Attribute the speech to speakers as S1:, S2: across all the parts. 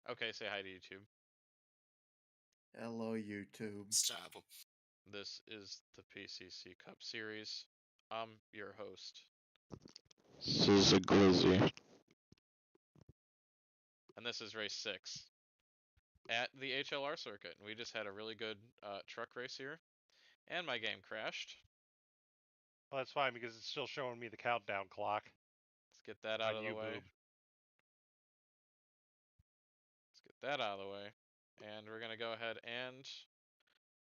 S1: Okay, say hi to YouTube.
S2: Hello, YouTube.
S3: Stop.
S1: This is the PCC Cup Series. I'm your host,
S3: This is a glizzy.
S1: and this is race 6 at the HLR Circuit. We just had a really good truck race here, and my game crashed.
S4: Well, that's fine because it's still showing me the countdown clock
S1: Let's get that out
S4: on
S1: of the way.
S4: YouTube.
S1: Let's get that out of the way. And we're going to go ahead and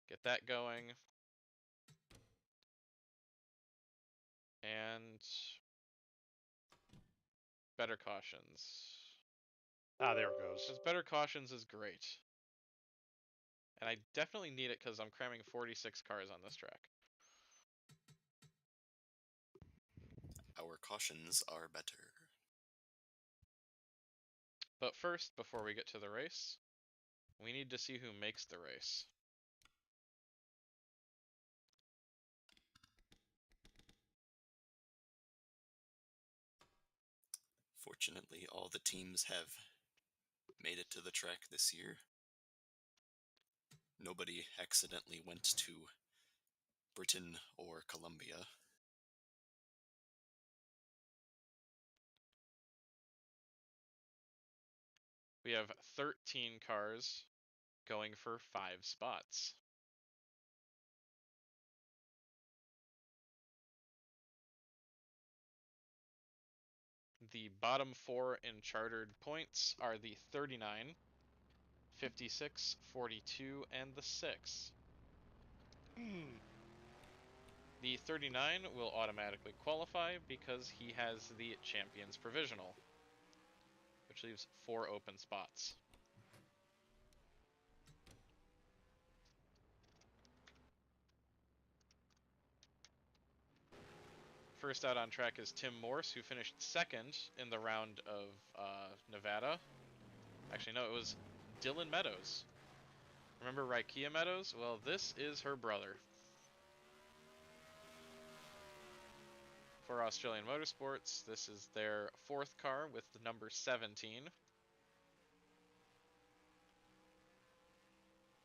S1: get that going. And better cautions.
S4: Ah, there it goes.
S1: Because better cautions is great. And I definitely need it because I'm cramming 46 cars on this track.
S3: Our cautions are better.
S1: But first, before we get to the race, we need to see who makes the race.
S3: Fortunately, all the teams have made it to the track this year. Nobody accidentally went to Britain or Colombia.
S1: We have 13 cars going for 5 spots. The bottom 4 in chartered points are the 39, 56, 42, and the 6. The 39 will automatically qualify because he has the Champions Provisional, which leaves 4 open spots. First out on track is Tim Morse, who finished 2nd in the round of Nevada. Actually, no, it was Dylan Meadows. Remember Raikia Meadows? Well, this is her brother. For Australian Motorsports, this is their 4th car with the number 17.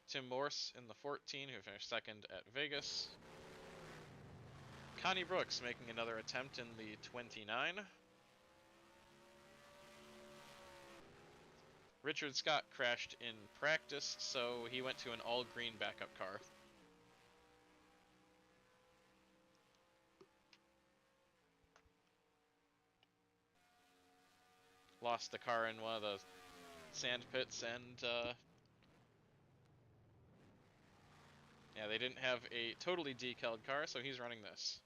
S1: Tim Morse in the 14, who finished 2nd at Vegas. Connie Brooks making another attempt in the 29. Richard Scott crashed in practice, so he went to an all-green backup car. Lost the car in one of the sand pits, and yeah, they didn't have a totally decaled car, so he's running this.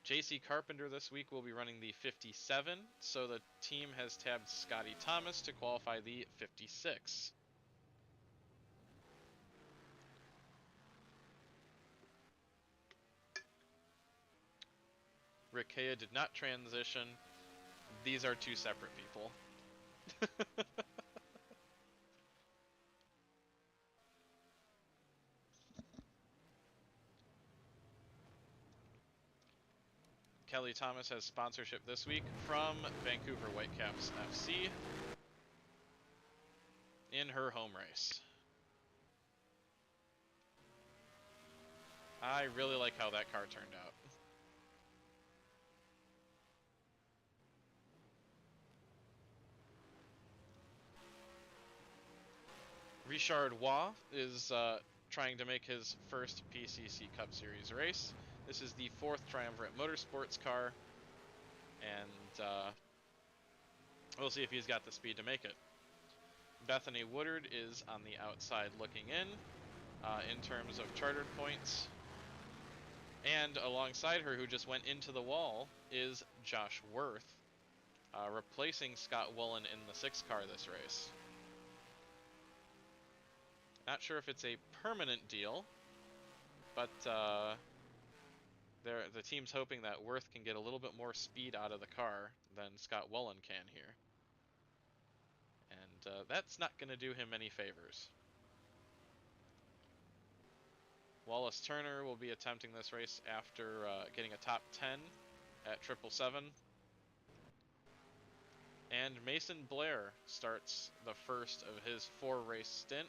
S1: JC Carpenter this week will be running the 57, so the team has tabbed Scotty Thomas to qualify the 56. Rikea did not transition. These are 2 separate people. Kelly Thomas has sponsorship this week from Vancouver Whitecaps FC in her home race. I really like how that car turned out. Richard Waugh is trying to make his first PCC Cup Series race. This is the 4th Triumvirate Motorsports car, and we'll see if he's got the speed to make it. Bethany Woodard is on the outside looking in terms of chartered points. And alongside her, who just went into the wall, is Josh Worth, replacing Scott Woolen in the 6th car this race. Not sure if it's a permanent deal, but the team's hoping that Worth can get a little bit more speed out of the car than Scott Woolen can here. And that's not going to do him any favors. Wallace Turner will be attempting this race after getting a top 10 at 777. And Mason Blair starts the first of his 4-race stint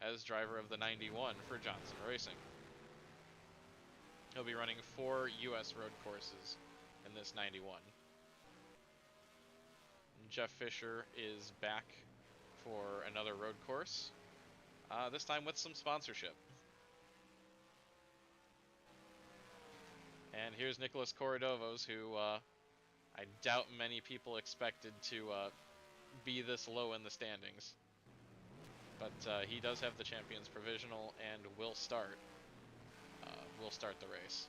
S1: as driver of the 91 for Johnson Racing. He'll be running 4 U.S. road courses in this 91. Jeff Fisher is back for another road course, this time with some sponsorship. And here's Nicholas Corridovos, who I doubt many people expected to be this low in the standings. But he does have the Champions Provisional and will start the race.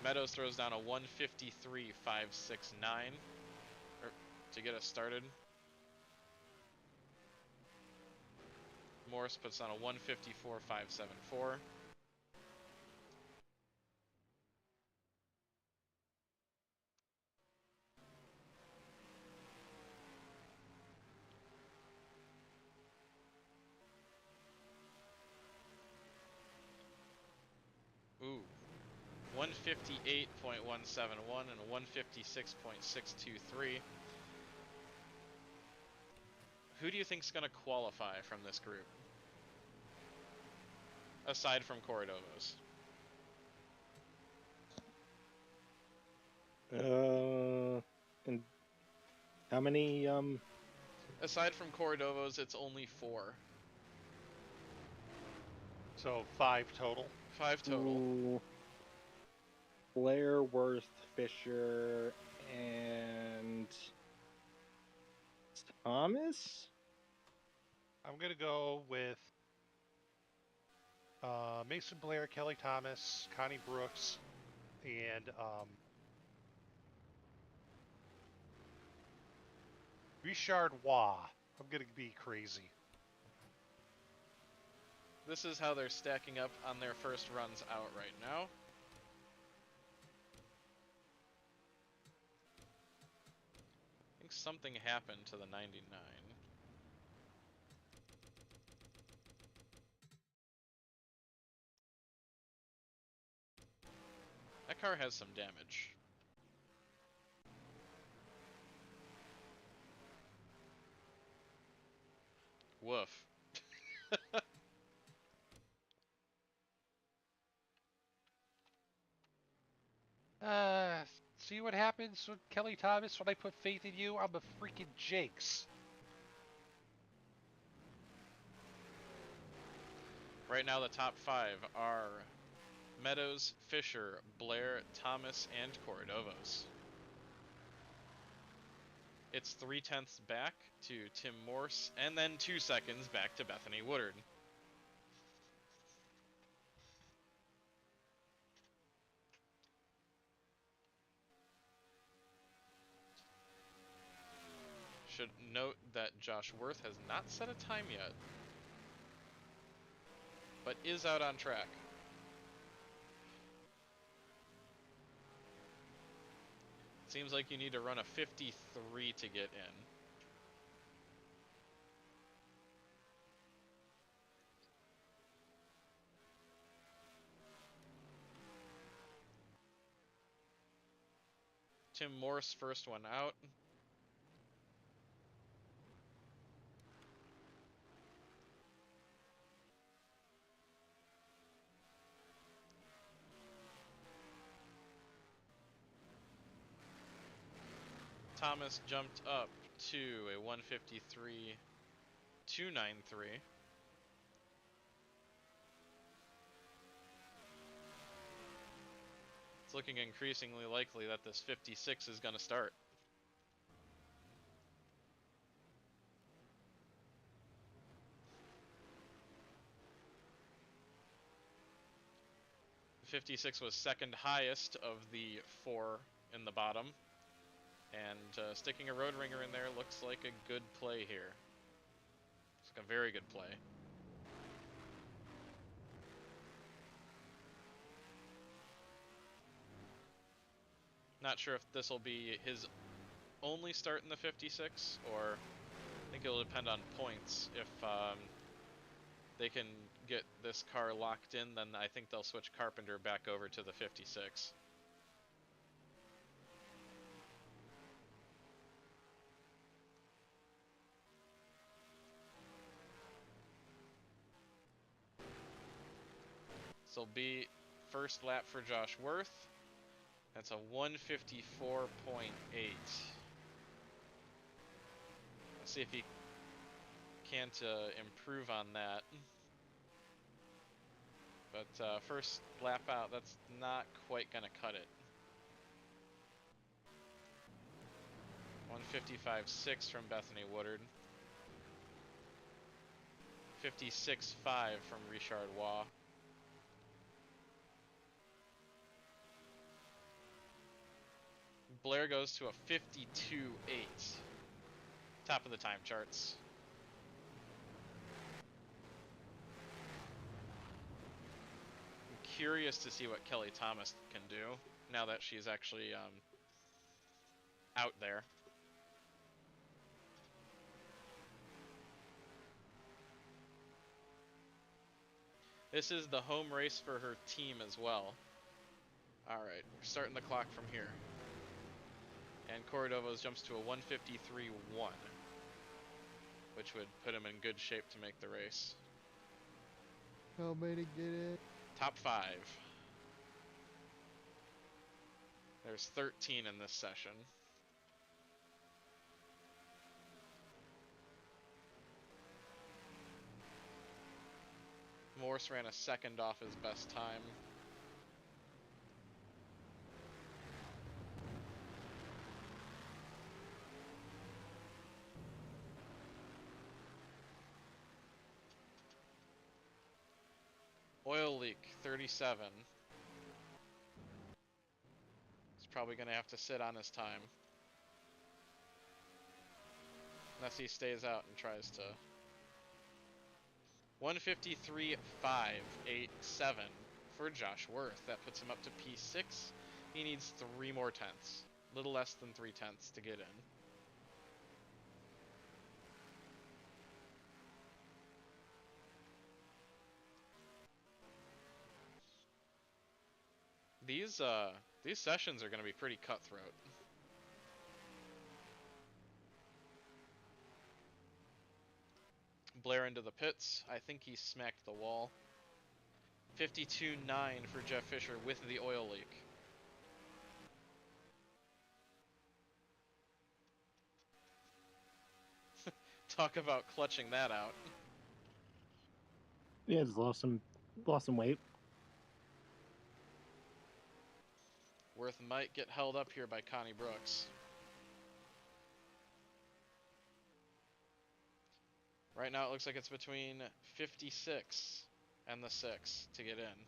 S1: Meadows throws down a 153.569 to get us started. Morse puts on a 154.574. Ooh. 158.171 and a 156.623. Who do you think's going to qualify from this group? Aside from Corridovos.
S2: And how many,
S1: Aside from Corridovos, it's only 4.
S4: So 5 total.
S1: 5 total.
S2: Ooh, Blair, Worth, Fisher, and Thomas?
S4: I'm going to go with Mason Blair, Kelly Thomas, Connie Brooks, and Richard Waugh. I'm going to be crazy.
S1: This is how they're stacking up on their first runs out right now. I think something happened to the 99. That car has some damage. Woof.
S4: See what happens with Kelly Thomas when I put faith in you? I'm a freaking jinx.
S1: Right now the top 5 are Meadows, Fisher, Blair, Thomas, and Corridovos. It's 0.3 back to Tim Morse, and then 2 seconds back to Bethany Woodard. Should note that Josh Worth has not set a time yet, but is out on track. Seems like you need to run a 53 to get in. Tim Morse, first one out. Thomas jumped up to a 153.293. It's looking increasingly likely that this 56 is going to start. The 56 was second highest of the 4 in the bottom. And sticking a road ringer in there looks like a good play here. It's like a very good play. Not sure if this will be his only start in the 56, or I think it'll depend on points. If they can get this car locked in, then I think they'll switch Carpenter back over to the 56. This will be first lap for Josh Worth. That's a 154.8. Let's see if he can't improve on that. But first lap out, that's not quite going to cut it. 155.6 from Bethany Woodard. 56.5 from Richard Waugh. Blair goes to a 52.8. Top of the time charts. I'm curious to see what Kelly Thomas can do now that she's actually out there. This is the home race for her team as well. Alright, we're starting the clock from here. And Cordovos jumps to a 153.1, which would put him in good shape to make the race.
S5: How many get it?
S1: Top 5. There's 13 in this session. Morse ran a second off his best time. Oil leak, 37. He's probably going to have to sit on his time. Unless he stays out and tries to... 153.587 for Josh Worth. That puts him up to P6. He needs 3 more tenths. A little less than 3 tenths to get in. These sessions are going to be pretty cutthroat. Blair into the pits. I think he smacked the wall. 52.9 for Jeff Fisher with the oil leak. Talk about clutching that out.
S2: Yeah, just lost some weight.
S1: Worth might get held up here by Connie Brooks. Right now it looks like it's between 56 and the 6 to get in.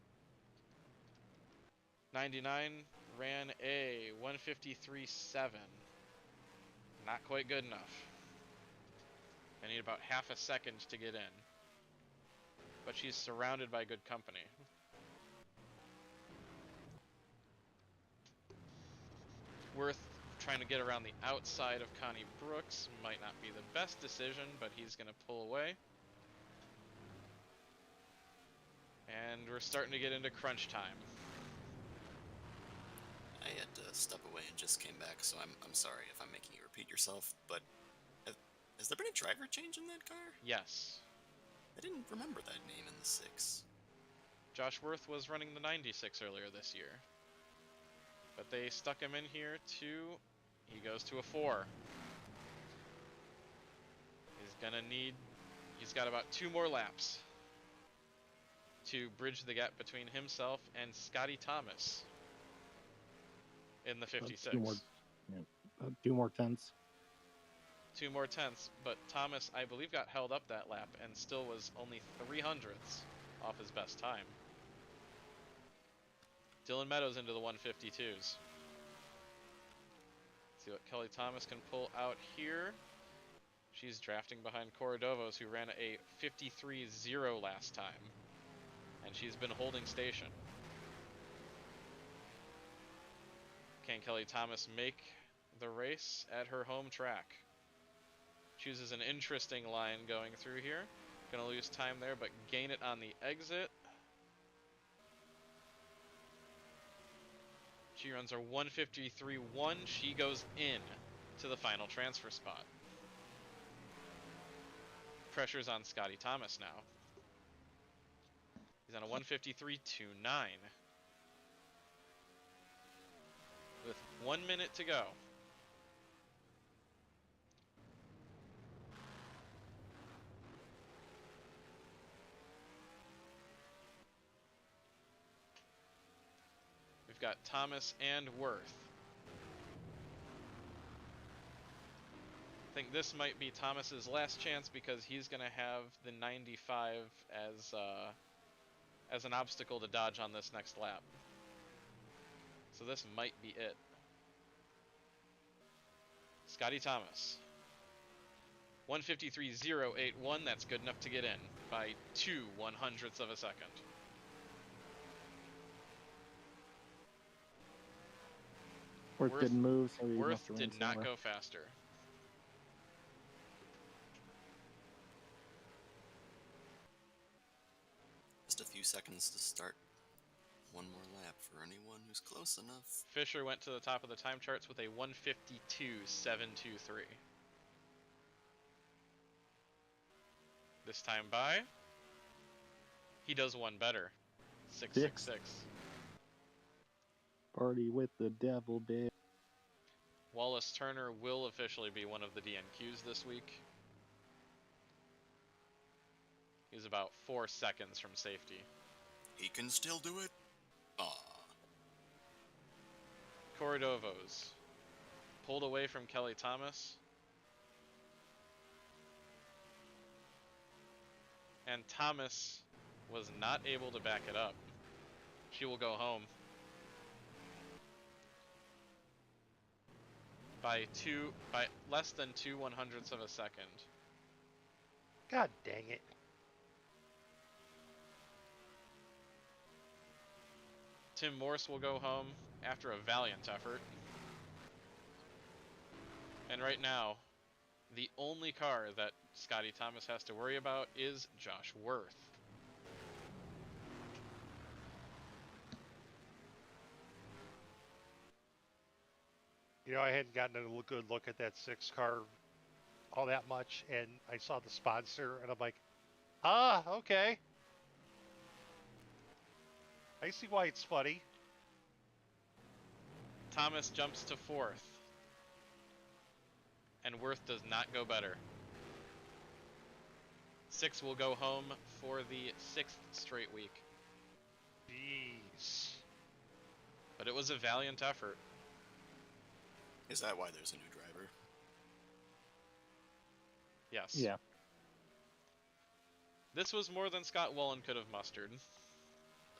S1: 99 ran a 153.7. Not quite good enough. I need about half a second to get in. But she's surrounded by good company. Worth trying to get around the outside of Connie Brooks might not be the best decision, but he's going to pull away. And we're starting to get into crunch time.
S3: I had to step away and just came back, so I'm sorry if I'm making you repeat yourself, but has there been a driver change in that car?
S1: Yes.
S3: I didn't remember that name in the 6.
S1: Josh Worth was running the 96 earlier this year. But they stuck him in here to... He goes to a 4. He's gonna need... He's got about 2 more laps to bridge the gap between himself and Scotty Thomas in the 56.
S2: 2 more tenths.
S1: 2 more tenths, but Thomas, I believe, got held up that lap and still was only 300ths off his best time. Dylan Meadows into the 152s. See what Kelly Thomas can pull out here. She's drafting behind Cordovos, who ran a 53.0 last time. And she's been holding station. Can Kelly Thomas make the race at her home track? Chooses an interesting line going through here. Gonna lose time there, but gain it on the exit. She runs her 153.1. She goes in to the final transfer spot. Pressure's on Scotty Thomas now. He's He's on a 153.29. With 1 minute to go. We've got Thomas and Worth. I think this might be Thomas's last chance because he's going to have the 95 as an obstacle to dodge on this next lap. So this might be it. Scotty Thomas. 153.081, that's good enough to get in by 0.02 of a second.
S2: Worth didn't move, so he
S1: Worth
S2: must have ran
S1: did not
S2: somewhere.
S1: go faster.
S3: Just a few seconds to start. One more lap for anyone who's close enough.
S1: Fisher went to the top of the time charts with a 152.723. This time by, he does one better. 666.
S2: Party with the devil, bitch.
S1: Wallace Turner will officially be one of the DNQs this week. He's about 4 seconds from safety.
S3: He can still do it. Aww.
S1: Cordovos pulled away from Kelly Thomas. And Thomas was not able to back it up. She will go home. By less than 0.02 of a second.
S4: God dang it.
S1: Tim Morse will go home after a valiant effort. And right now, the only car that Scotty Thomas has to worry about is Josh Worth.
S4: You know, I hadn't gotten a good look at that 6 car all that much, and I saw the sponsor, and I'm like, okay. I see why it's funny.
S1: Thomas jumps to 4th. And Worth does not go better. 6 will go home for the 6th straight week.
S4: Jeez.
S1: But it was a valiant effort.
S3: Is that why there's a new driver?
S1: Yes.
S2: Yeah.
S1: This was more than Scott Wallen could have mustered.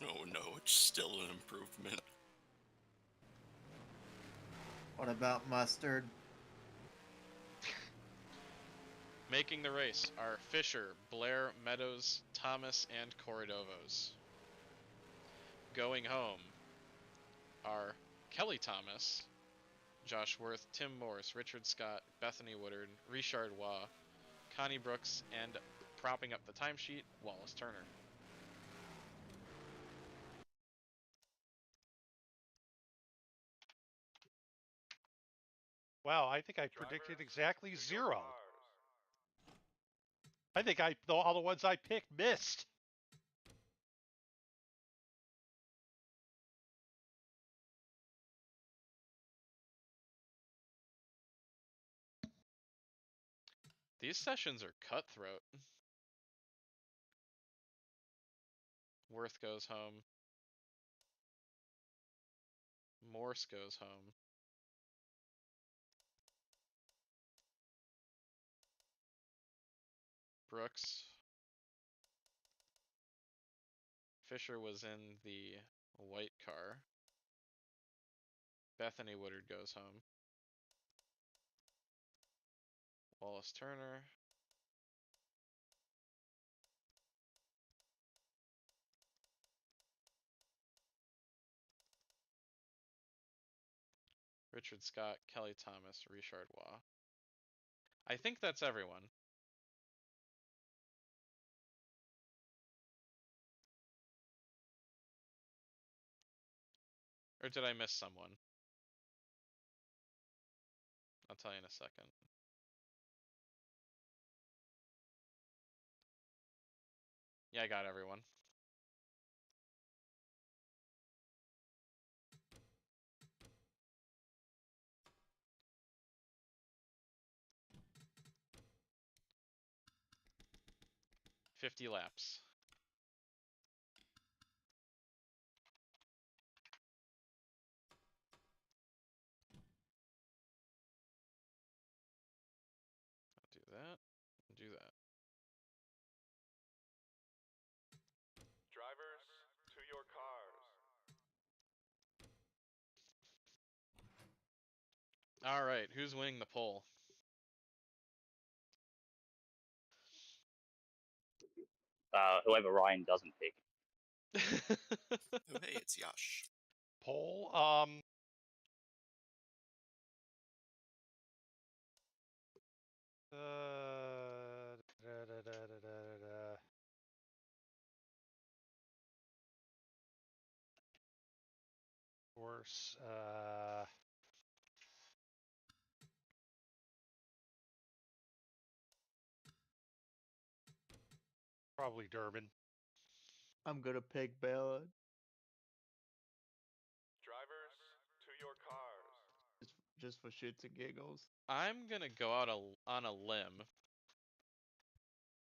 S3: Oh no, it's still an improvement.
S6: What about mustard?
S1: Making the race are Fisher, Blair, Meadows, Thomas, and Cordovos. Going home are Kelly Thomas, Josh Worth, Tim Morse, Richard Scott, Bethany Woodard, Richard Waugh, Connie Brooks, and propping up the timesheet, Wallace Turner.
S4: Wow, I think I predicted exactly 0. I think all the ones I picked missed.
S1: These sessions are cutthroat. Worth goes home. Morse goes home. Brooks. Fisher was in the white car. Bethany Woodard goes home. Wallace Turner. Richard Scott, Kelly Thomas, Richard Waugh. I think that's everyone. Or did I miss someone? I'll tell you in a second. Yeah, I got everyone. 50 laps. I'll do that. And do that.
S7: Drivers, to your cars.
S1: All right, who's winning the pole?
S8: Whoever Ryan doesn't pick.
S3: Oh, hey, it's Yash.
S4: Pole. Da, da, da, da, da, da. Of course. Probably Durbin.
S5: I'm gonna pick Bella
S7: Drivers, to your cars.
S5: just for shits and giggles.
S1: I'm gonna go out on a limb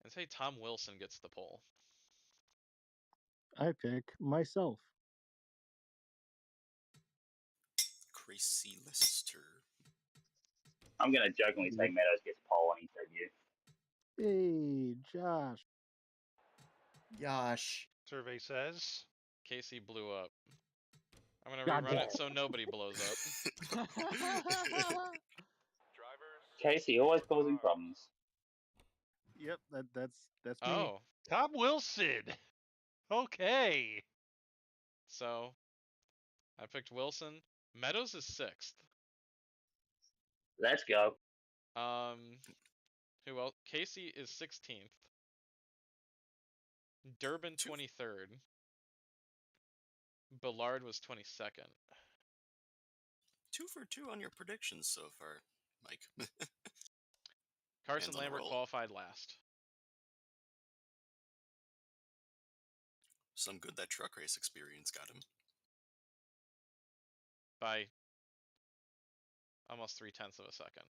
S1: and say Tom Wilson gets the pole.
S2: I pick myself.
S3: Crazy Lister.
S8: I'm going to jokingly say Meadows gets pole on his debut.
S2: Hey, Josh.
S6: Yosh.
S4: Survey says.
S1: Casey blew up. I'm gonna
S2: God
S1: rerun
S2: damn
S1: it so nobody blows up.
S7: Drivers.
S8: Casey always causing problems.
S2: Yep, that's me.
S1: Oh,
S4: Tom Wilson. Okay.
S1: so I picked Wilson. Meadows is 6th.
S8: Let's go.
S1: Who else? Casey is 16th. Durbin 23rd. Ballard was 22nd.
S3: 2 for 2 on your predictions so far, Mike.
S1: Carson
S3: Hands on the
S1: Lambert
S3: roll.
S1: qualified last.
S3: Some good that truck race experience got him.
S1: By almost 0.3 of a second.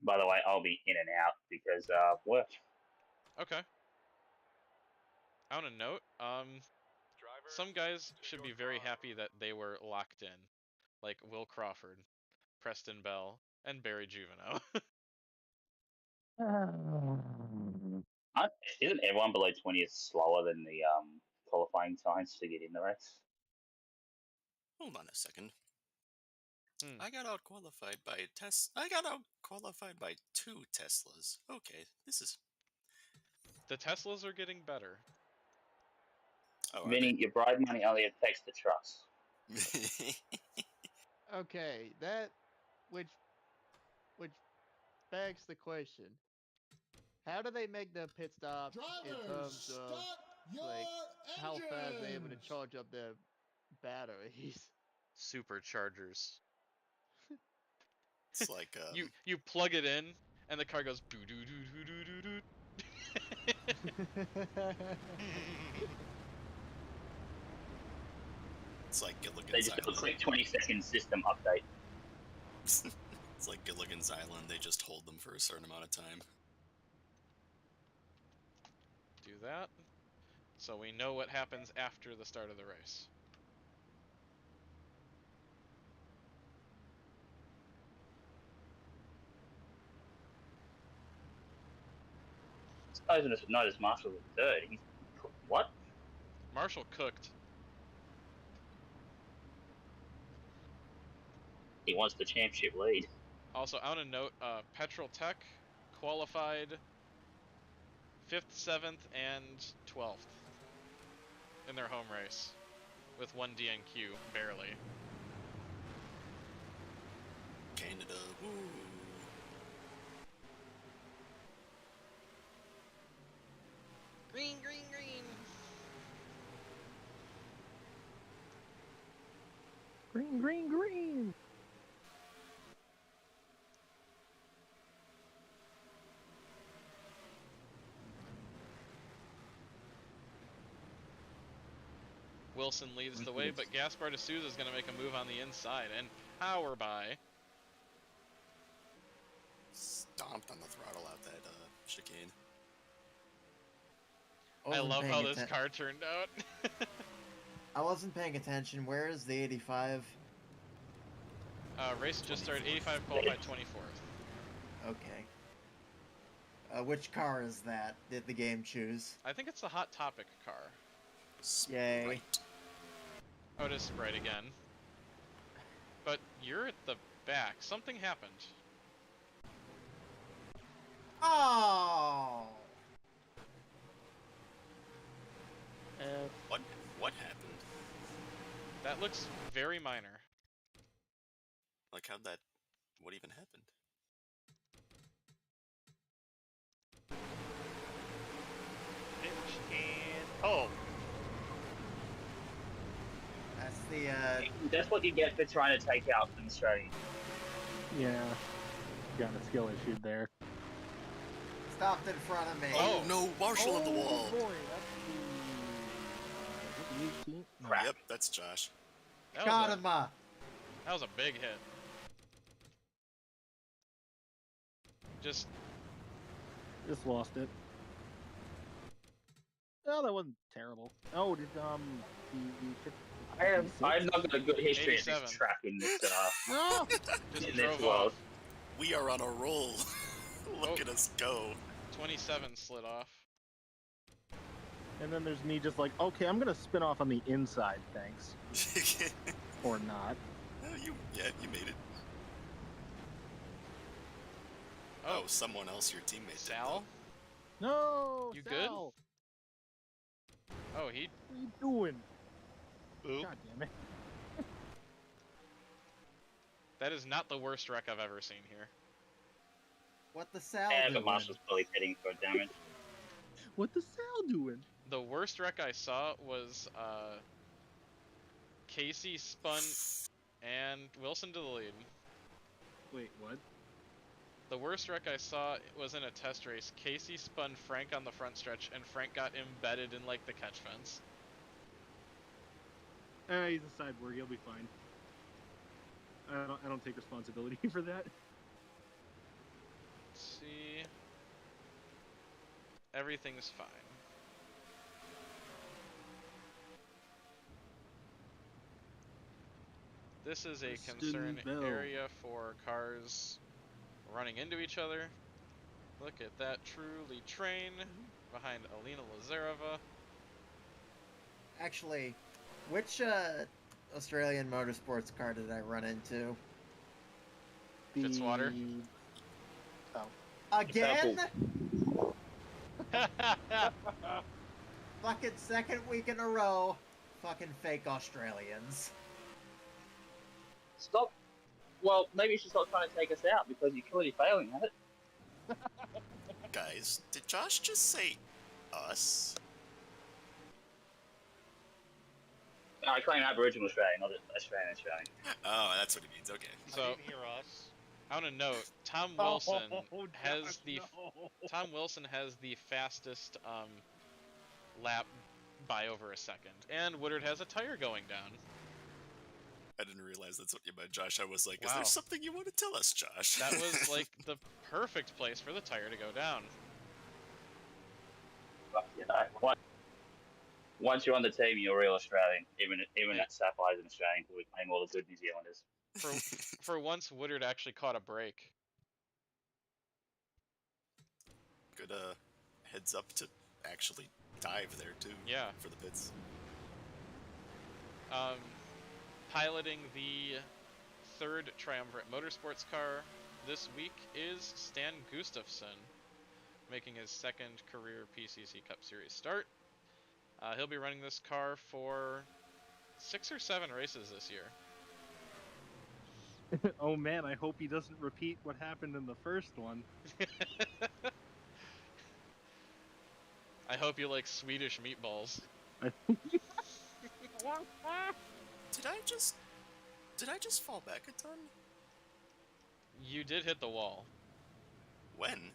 S8: By the way, I'll be in and out because work.
S1: Okay. On a note, some guys should be very happy that they were locked in, like Will Crawford, Preston Bell, and Barry Juveno.
S8: Isn't everyone below 20 is slower than the qualifying times to get in the race?
S3: Hold on a second.
S1: Hmm.
S3: I got out qualified by I got out qualified by 2 Teslas. Okay, this is.
S1: The Teslas are getting better.
S3: Oh, are
S8: Meaning your bribe money only affects the trucks.
S3: they?
S5: Okay, that which begs the question: how do they make the pit stops in terms of like how fast they're able to charge up their batteries?
S1: Superchargers.
S3: It's like
S1: You plug it in, and the car goes boo doo doo doo doo doo doo.
S3: It's like Good
S8: They
S3: Looking
S8: just do a
S3: Island.
S8: quick 20-second system update.
S3: It's like Good Looking Island. They just hold them for a certain amount of time.
S1: Do that, so we know what happens after the start of the race.
S8: Suppose not as Marshall was third. He's what?
S1: Marshall cooked.
S8: He wants the championship lead.
S1: Also, on a note, Petrol Tech qualified 5th, 7th, and 12th in their home race with 1 DNQ, barely.
S3: Canada, woo!
S1: Green, green, green!
S2: Green, green, green.
S1: Wilson leads the way, but Gaspar de Souza is going to make a move on the inside, and power by.
S3: stomped on the throttle out that chicane.
S1: I
S6: Wasn't
S1: love
S6: paying
S1: how this
S6: atten-
S1: car turned out.
S6: I wasn't paying attention. Where is the 85?
S1: Race just started. 85 qualified 24th.
S6: Okay. Which car is that? Did the game choose?
S1: I think it's the Hot Topic car.
S6: Yay.
S3: Right.
S1: Oh, it is Sprite again. But you're at the back. Something happened.
S6: Oh!
S3: What happened?
S1: That looks very minor.
S3: Like what even happened?
S4: Pitch and oh,
S6: That's the,
S8: That's what you get for trying to take out an Australian.
S2: Yeah. Got a skill issue there.
S6: stopped in front of me.
S3: Oh, no, Marshall on the wall.
S2: boy, that's the 18th? No.
S8: Crap.
S3: Yep, that's Josh.
S6: Got him.
S1: That was a big hit. Just
S2: lost it. Oh, that wasn't terrible. Oh, did
S8: I've not got a good history at
S1: 87.
S8: this track in this
S2: No!
S1: just
S8: in this
S1: drove
S8: world.
S1: off.
S3: We are on a roll. Look
S1: Oh.
S3: at us go.
S1: 27 slid off.
S2: And then there's me just like, okay, I'm gonna spin off on the inside, thanks. Or not.
S3: you made it.
S1: Oh,
S3: Oh, someone else, your teammate did,
S1: Sal?
S2: No!
S1: You good?
S2: Sal,
S1: Oh, he.
S2: what are you doing?
S4: oop.
S2: God damn it.
S1: That is not the worst wreck I've ever seen here.
S6: What the Sal
S8: And the
S6: doing?
S8: Marshall's probably heading for damage.
S2: What the Sal doing?
S1: The worst wreck I saw was Casey spun and Wilson to the lead.
S2: Wait, what?
S1: The worst wreck I saw was in a test race. Casey spun Frank on the front stretch, and Frank got embedded in like the catch fence.
S2: He's a cyborg. He'll be fine. I don't take responsibility for that.
S1: Let's see. Everything's fine. This is a
S2: Kristen
S1: concern
S2: Bell.
S1: area for cars running into each other. Look at that truly train behind Alina Lazareva.
S6: Actually, which Australian motorsports car did I run into?
S1: Fitzwater?
S2: Oh.
S6: Again? Fucking second week in a row. Fucking fake Australians.
S8: Stop. Well, maybe you should stop trying to take us out because you're clearly failing at it.
S3: Guys, did Josh just say us?
S8: I claim Aboriginal Australian, not Australian.
S3: Oh, that's what he means. Okay.
S1: So,
S4: I didn't hear us.
S1: I want to note, Tom Wilson has
S2: gosh,
S1: the
S2: no.
S1: Tom Wilson has the fastest lap by over a second, and Woodard has a tire going down.
S3: I didn't realize that's what you meant, Josh. I was like, is
S1: Wow.
S3: there something you want to tell us, Josh?
S1: That was like the perfect place for the tire to go down.
S8: But, you know, once you're on the team, you're a real Australian. Even that Sapphire's an Australian, we claim all the good New Zealanders.
S1: For once, Woodard actually caught a break.
S3: Good heads up to actually dive there too.
S1: Yeah.
S3: For the pits.
S1: Piloting the third Triumvirate Motorsports car this week is Stan Gustafsson, making his second career PCC Cup Series start. He'll be running this car for 6 or 7 races this year.
S2: Oh man, I hope he doesn't repeat what happened in the first one.
S1: I hope you like Swedish meatballs.
S3: Did I just fall back a ton?
S1: You did hit the wall.
S3: When?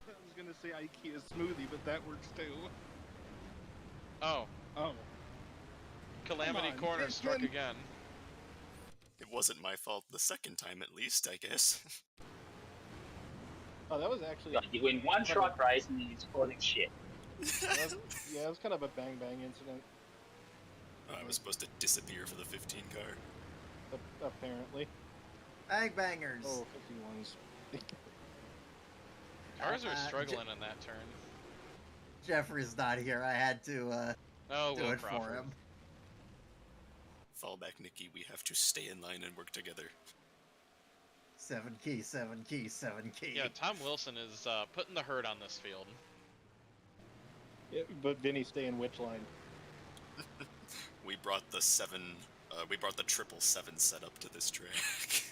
S2: I was gonna say IKEA smoothie, but that works too.
S1: Oh,
S2: Oh.
S1: Calamity
S2: on,
S1: Corner struck
S2: Pigeon.
S1: again.
S3: It wasn't my fault the second time, at least, I guess.
S2: Oh, that was actually.
S8: God, you win one truck race and then you're causing shit.
S2: Yeah, it was kind of a bang incident.
S3: I was supposed to disappear for the 15 car.
S2: Apparently.
S6: Bang bangers.
S2: Oh, 51s.
S1: Cars are struggling in that turn.
S6: Jeffrey's not here. I had to
S1: Oh,
S6: do
S1: Will
S6: it for
S1: Crawford.
S6: him.
S3: Fall back, Nikki. We have to stay in line and work together.
S6: 7 key, 7 key, 7 key.
S1: Yeah, Tom Wilson is putting the hurt on this field.
S2: Yeah, but Vinny, stay in which line?
S3: We brought the 777 setup to this track.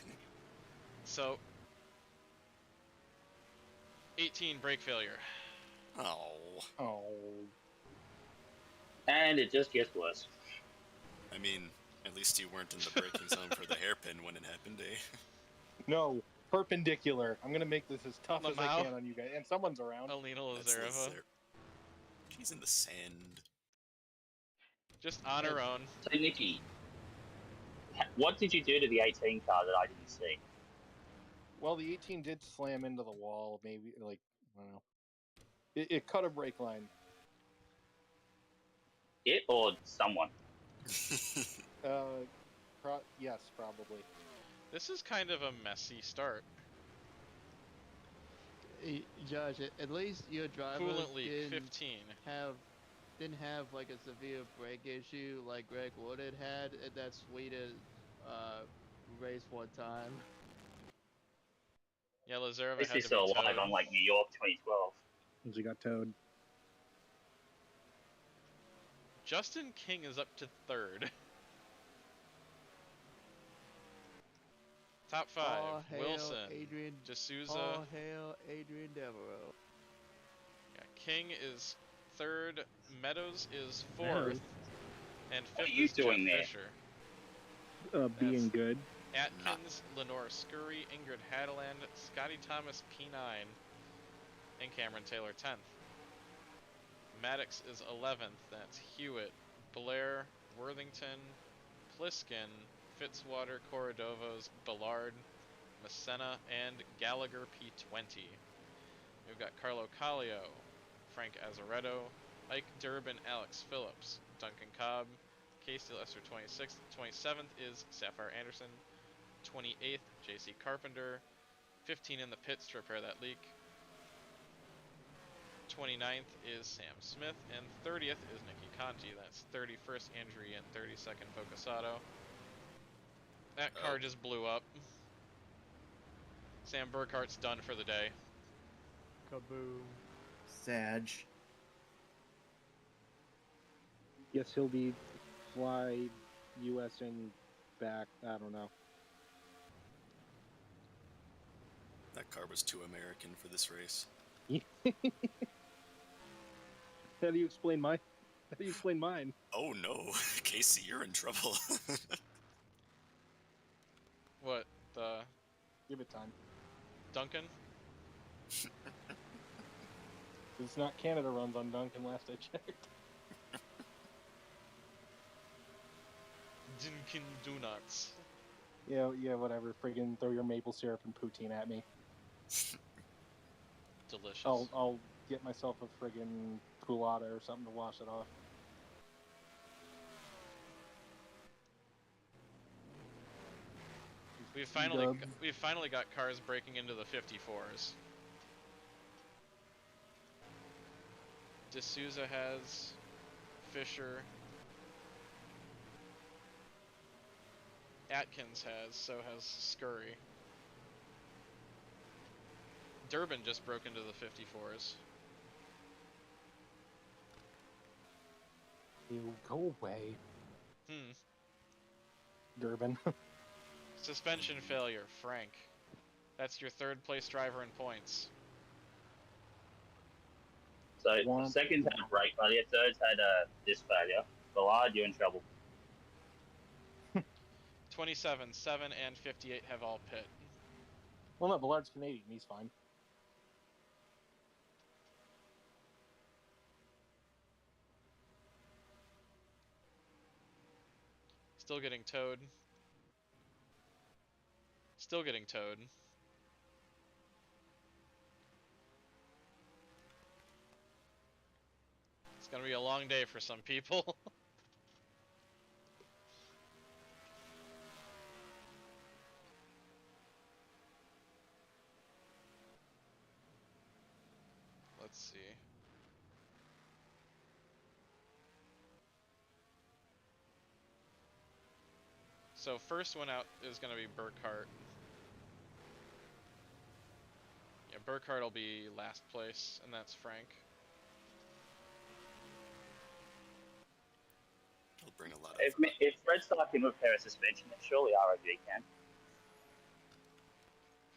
S1: So, 18 brake failure.
S2: Oh.
S8: And it just gets worse.
S3: I mean, at least you weren't in the braking zone for the hairpin when it happened, eh?
S2: No, perpendicular. I'm gonna make this as tough as I
S1: Lamau?
S2: can on you guys. And someone's around.
S1: Alina
S3: That's
S1: Lazareva.
S3: She's in the sand.
S1: Just on her own.
S8: So, Nikki, what did you do to the 18 car that I didn't see?
S2: Well, the 18 did slam into the wall, maybe, like, I don't know. It cut a brake line.
S8: It or someone?
S2: Yes, probably.
S1: This is kind of a messy start.
S5: Josh, at least your driver
S1: Coolant leak, 15.
S5: didn't have like a severe brake issue like Greg Wood had at that sweetest race one time.
S1: Yeah, Lazareva
S8: At least
S1: had
S8: he's
S1: to be
S8: still alive,
S1: towed.
S8: unlike New York 2012.
S2: She got towed.
S1: Justin King is up to third. Top 5,
S5: All hail
S1: Wilson,
S5: Adrian.
S1: D'Souza.
S5: All hail Adrian Devereaux.
S1: Yeah, King is third, Meadows is fourth,
S2: Meadows.
S1: and
S8: What
S1: fifth
S8: are you
S1: is Jeff
S8: doing there?
S1: Fisher.
S2: Being
S1: That's-
S2: good.
S1: Atkins, Lenore Scurry, Ingrid Hadeland, Scotty Thomas P9, and Cameron Taylor 10th. Maddox is 11th, that's Hewitt, Blair, Worthington, Pliskin, Fitzwater, Corradovos, Ballard, Messena, and Gallagher P20. We've got Carlo Collio, Frank Azaretto, Ike Durbin, Alex Phillips, Duncan Cobb, Casey Lester 26th, 27th is Sapphire Anderson, 28th JC Carpenter, 15 in the pits to repair that leak, 29th is Sam Smith, and 30th is Nikki Conti. That's 31st Andrea and 32nd Focusato. That car just blew up. Sam Burkhart's done for the day.
S5: Kaboom.
S6: Sag.
S2: Guess he'll be fly US and back. I don't know.
S3: That car was too American for this race.
S2: How do you explain mine? How do you explain mine?
S3: Oh no, Casey, you're in trouble.
S1: What, the
S2: Give it time.
S1: Duncan?
S2: It's not Canada runs on Duncan last I checked.
S1: Duncan Donuts.
S2: Yeah, whatever. Friggin' throw your maple syrup and poutine at me.
S1: Delicious.
S2: I'll get myself a friggin' culotta or something to wash it off.
S1: We've finally got cars breaking into the 54s. D'Souza has Fisher. Atkins has, so has Scurry. Durbin just broke into the 54s.
S2: You go away, Durbin.
S1: Suspension failure, Frank. That's your third place driver in points.
S8: So the second's had a brake failure, third's had this failure. Ballard, you're in trouble.
S1: 27, 7, and 58 have all pit.
S2: Well, no, Ballard's Canadian. He's fine.
S1: Still getting towed. Still getting towed. It's gonna be a long day for some people. Let's see. So first one out is gonna be Burkhart. Yeah, Burkhart will be last place, and that's Frank.
S3: It'll bring a lot of.
S8: If Red Star can repair a suspension, then surely ROG can.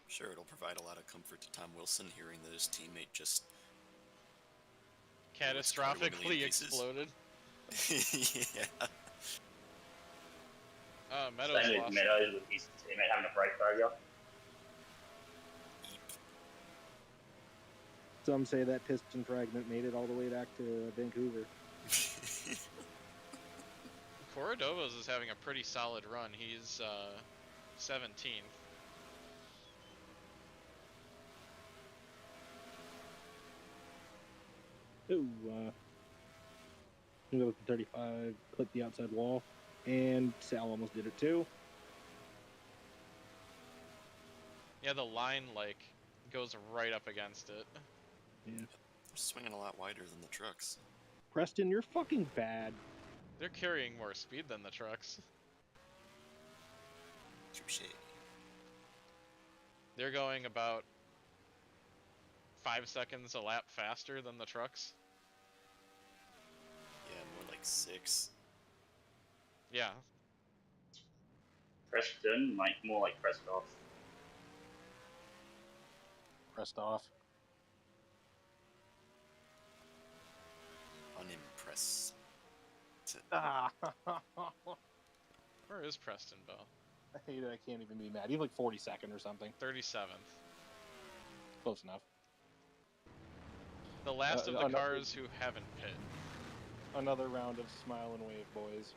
S3: Sure, it'll provide a lot of comfort to Tom Wilson hearing that his teammate just
S1: Catastrophically exploded.
S3: Yeah.
S1: Meadows
S8: Same
S1: lost.
S8: with Meadows with his teammate having a brake failure.
S2: Some say that piston fragment made it all the way back to Vancouver.
S1: Corredovos is having a pretty solid run. He's 17th.
S2: Ooh, go with the 35, clip the outside wall, and Sal almost did it too.
S1: Yeah, the line like goes right up against it.
S2: Yeah.
S3: They're swinging a lot wider than the trucks.
S2: Preston, you're fucking bad.
S1: They're carrying more speed than the trucks.
S3: Touche.
S1: They're going about 5 seconds a lap faster than the trucks.
S3: Yeah, more like 6.
S1: Yeah.
S8: Preston, more like Prescott.
S2: Pressed off.
S3: Unimpressed.
S2: Ah.
S1: Where is Preston Bell?
S2: I hate it. I can't even be mad. He's like 42nd or something.
S1: 37th.
S2: Close enough.
S1: The last of the cars who haven't pit.
S2: Another round of smile and wave, boys.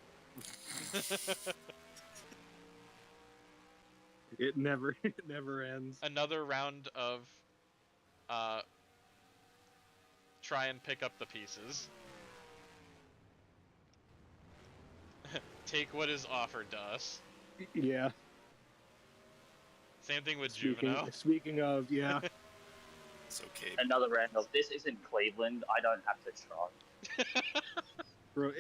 S2: It never ends.
S1: Another round of try and pick up the pieces. Take what is offered to us.
S2: Yeah.
S1: Same thing with Juvenile.
S2: Speaking of, yeah.
S3: It's okay.
S8: Another round of this isn't Cleveland. I don't have to try.
S2: Bro,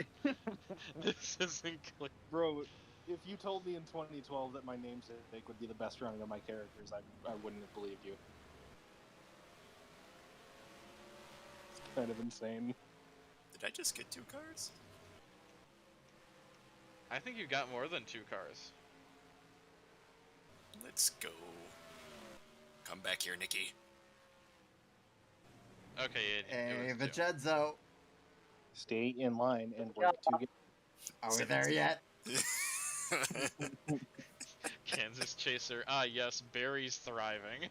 S1: This isn't clear.
S2: bro, if you told me in 2012 that my namesake would be the best running of my characters, I wouldn't have believed you. It's kind of insane.
S3: Did I just get 2 cars?
S1: I think you got more than 2 cars.
S3: Let's go. Come back here, Nikki.
S1: Okay,
S6: Hey,
S1: it was 2.
S6: Vincenzo.
S2: Stay in line and wait to get.
S6: Are we there yet?
S1: Kansas Chaser. Ah, yes, Barry's thriving.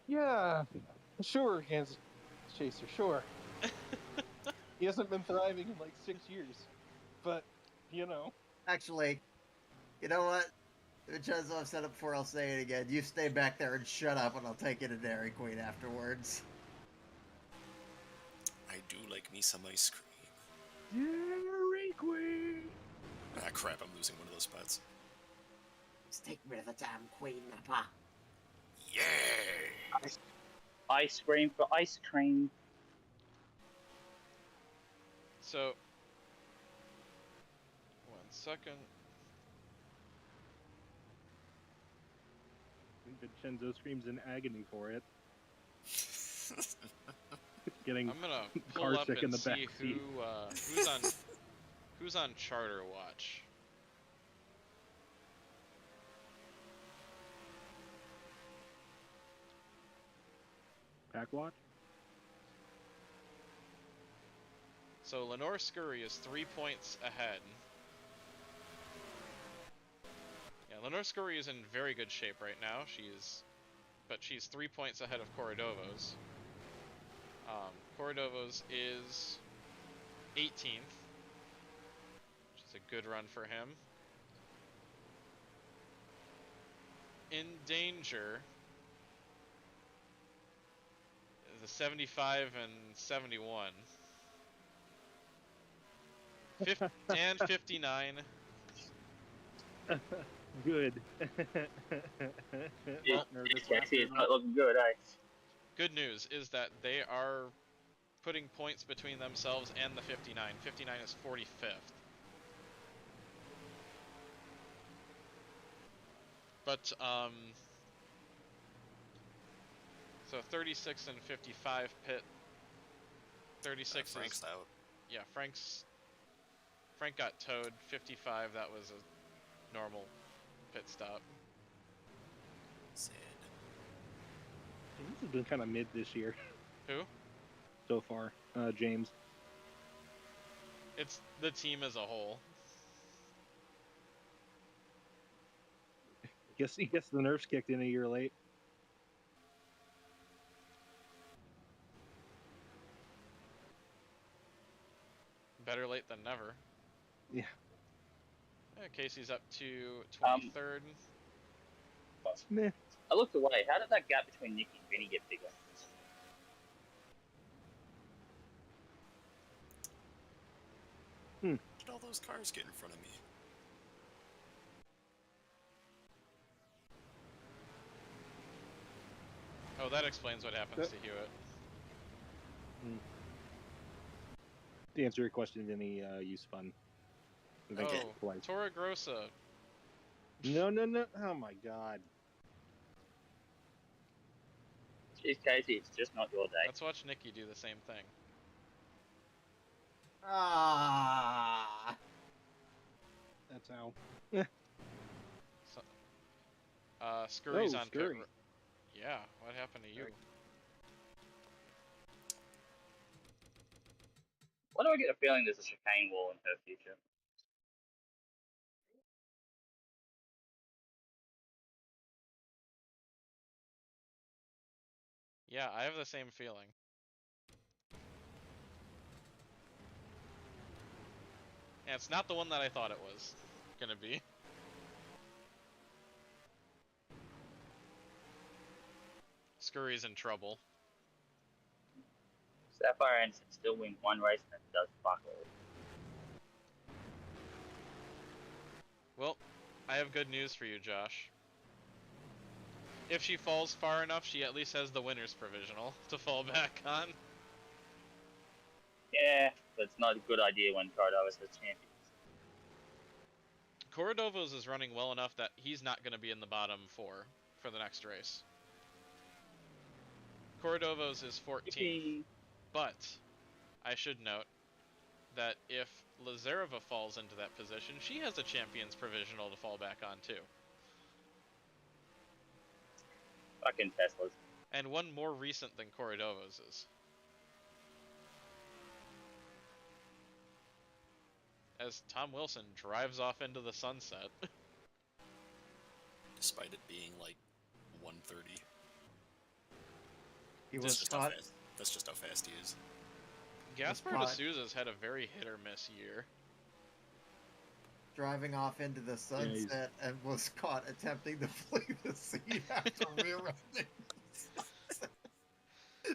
S2: Yeah, sure, Kansas Chaser, sure. He hasn't been thriving in like 6 years, but you know.
S6: Actually, you know what? Vincenzo, I've said it before, I'll say it again. You stay back there and shut up, and I'll take you to Dairy Queen afterwards.
S3: I do like me some ice cream.
S2: Dairy Queen!
S3: Ah, crap, I'm losing one of those spots.
S6: Just take me to the damn Queen, Nappa.
S3: Yay!
S8: Ice cream for ice cream.
S1: So, 1 second.
S2: Vincenzo screams in agony for it. Getting
S1: I'm gonna
S2: car
S1: pull up
S2: sick in
S1: and
S2: the back
S1: see
S2: seat.
S1: who's on Charter Watch.
S2: Pack watch?
S1: So Lenore Scurry is 3 points ahead. Yeah, Lenore Scurry is in very good shape right now. She's 3 points ahead of Corredovos. Corredovos is 18th, which is a good run for him. in danger. The 75 and 71. And 59.
S2: Good.
S8: Yeah,
S2: Nervous
S8: Casey, it's
S2: laughter.
S8: not looking good, eh?
S1: Good news is that they are putting points between themselves and the 59. 59 is 45th. But, so 36 and 55 pit. 36
S3: Frank's
S1: is...
S3: out.
S1: Yeah, Frank got towed. 55, that was a normal pit stop.
S3: Sad.
S2: James has been kind of mid this year
S1: Who?
S2: so far. James.
S1: It's the team as a whole.
S2: Guess he gets the nerves kicked in a year late.
S1: Better late than never.
S2: Yeah.
S1: Casey's up to 23rd.
S2: Meh.
S8: I looked away. How did that gap between Nicky and Vinny get bigger?
S3: Did all those cars get in front of me?
S1: Oh, that explains what happens to Hewitt.
S2: To answer your question, Vinny, use fun. I think
S1: Oh,
S2: twice.
S1: Torre Grossa.
S2: No. Oh my god.
S8: Jeez, Casey, it's just not your day.
S1: Let's watch Nikki do the same thing.
S6: Ah.
S2: That's how.
S1: So, Scurry's on
S2: Scurry.
S1: pit. Yeah, what happened to you?
S8: Why do I get a feeling there's a chicane wall in her future?
S1: Yeah, I have the same feeling. And it's not the one that I thought it was gonna be. Scurry's in trouble.
S8: Sapphire Anderson still wins one race and it does fuck all.
S1: Well, I have good news for you, Josh. If she falls far enough, she at least has the winner's provisional to fall back on.
S8: Yeah, but it's not a good idea when Cordova has champions.
S1: Cordovos is running well enough that he's not going to be in the bottom four for the next race. Cordovos is 14th, but I should note that if Lazareva falls into that position, she has a champion's provisional to fall back on too.
S8: Fucking Teslas.
S1: And one more recent than Cordovos' as Tom Wilson drives off into the sunset.
S3: Despite it being like 1:30.
S6: He
S3: That's
S6: was
S3: just how
S6: caught.
S3: fast. That's just how fast he is.
S1: Gaspar
S6: Spot.
S1: D'Souza's had a very hit or miss year.
S6: Driving off into the sunset and was caught attempting to flee the scene after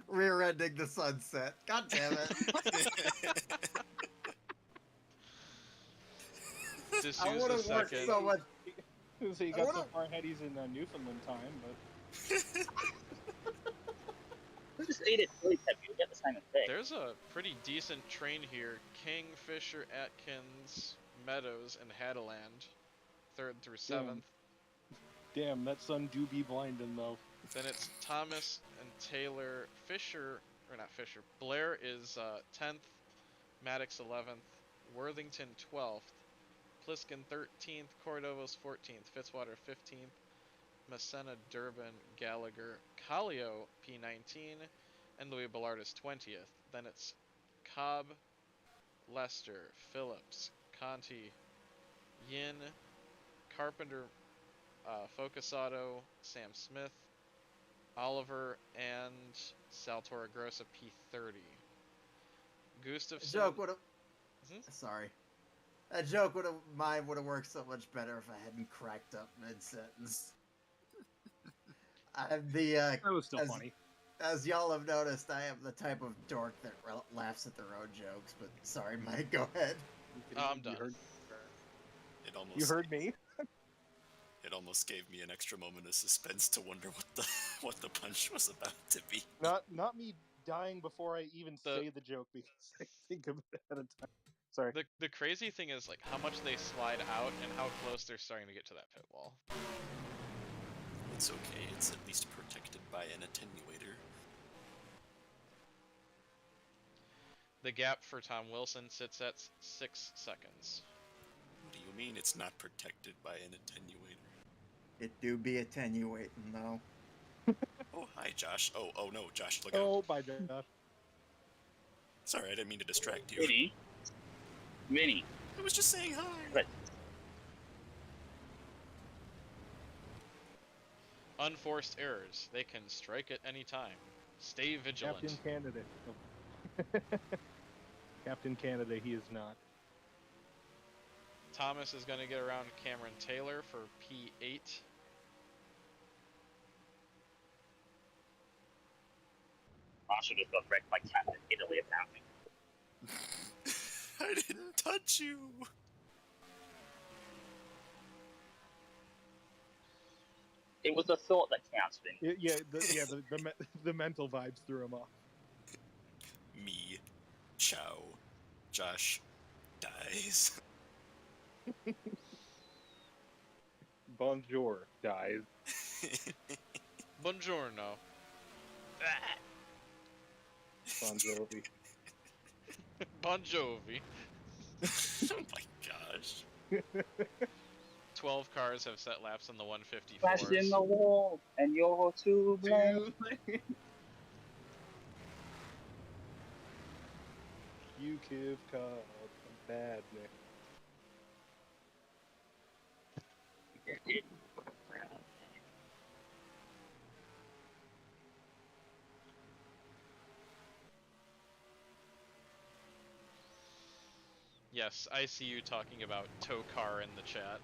S6: rear-ending the sunset. God damn it. I would
S1: D'Souza
S6: have worked
S1: second.
S6: so much.
S2: So he
S6: I
S2: got so
S6: would've-
S2: far ahead, he's in Newfoundland time, but
S8: Just eat it fully, Pep. You'll get the same effect.
S1: There's a pretty decent train here. King, Fisher, Atkins, Meadows, and Hadeland. 3rd through 7th.
S2: damn, that sun do be blinding though.
S1: Then it's Thomas and Taylor. Blair is 10th. Maddox 11th. Worthington 12th. Pliskin 13th. Cordovos 14th. Fitzwater 15th. Messena, Durbin, Gallagher, Kallio P19, and Louis Ballard is 20th. Then it's Cobb, Lester, Phillips, Conti, Yin, Carpenter, Focusato, Sam Smith, Oliver, and Saltora Grossa P30. Gustafson.
S6: Joke would have.
S1: Mhm.
S6: Sorry. That joke would have. Mine would have worked so much better if I hadn't cracked up mid sentence. I'm the
S2: That was still
S6: as,
S2: funny.
S6: as y'all have noticed, I am the type of dork that laughs at their own jokes. But sorry, Mike, go ahead.
S1: I'm done.
S3: It almost
S2: You heard me.
S3: It almost gave me an extra moment of suspense to wonder what the punch was about to be.
S2: Not me dying before I even say the joke because I think of it at a time. Sorry.
S1: The crazy thing is like how much they slide out and how close they're starting to get to that pit wall.
S3: It's okay. It's at least protected by an attenuator.
S1: The gap for Tom Wilson sits at 6 seconds.
S3: What do you mean it's not protected by an attenuator?
S6: It do be attenuating though.
S3: Oh, hi, Josh. Oh no, Josh, look out.
S2: Oh, bye, Josh.
S3: Sorry, I didn't mean to distract you.
S8: Vinny.
S3: I was just saying hi.
S8: Right.
S1: Unforced errors. They can strike at any time. Stay vigilant.
S2: Captain Candidate. Captain Canada, he is not.
S1: Thomas is going to get around Cameron Taylor for P8.
S8: Marshall just got wrecked by Captain Italy, apparently.
S3: I didn't touch you.
S8: It was the thought that counts, Vinny.
S2: The mental vibes threw him off.
S3: Me. Ciao. Josh dies.
S2: Bonjour, guys.
S1: Buongiorno.
S2: Bon Jovi.
S1: Bon Jovi.
S3: Oh my gosh.
S1: 12 cars have set laps on the 154s.
S8: Crashed in the wall, and you're to blame.
S2: You give called bad Nick.
S1: Yes, I see you talking about tow car in the chat.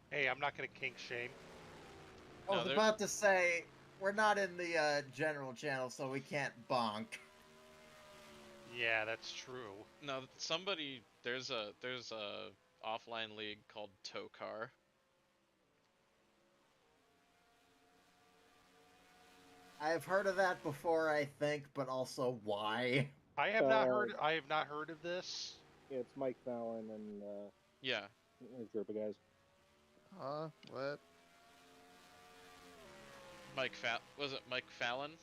S4: Hey, I'm not gonna kink shame.
S6: I
S1: No,
S6: was
S1: they're-
S6: about to say we're not in the general channel, so we can't bonk.
S4: Yeah, that's true.
S1: No, somebody there's a offline league called Tow Car.
S6: I've heard of that before, I think, but also why?
S4: I have not heard of this.
S2: Yeah, it's Mike Fallon and
S1: Yeah.
S2: a group of guys.
S5: Huh? What?
S1: Was it Mike Fallon?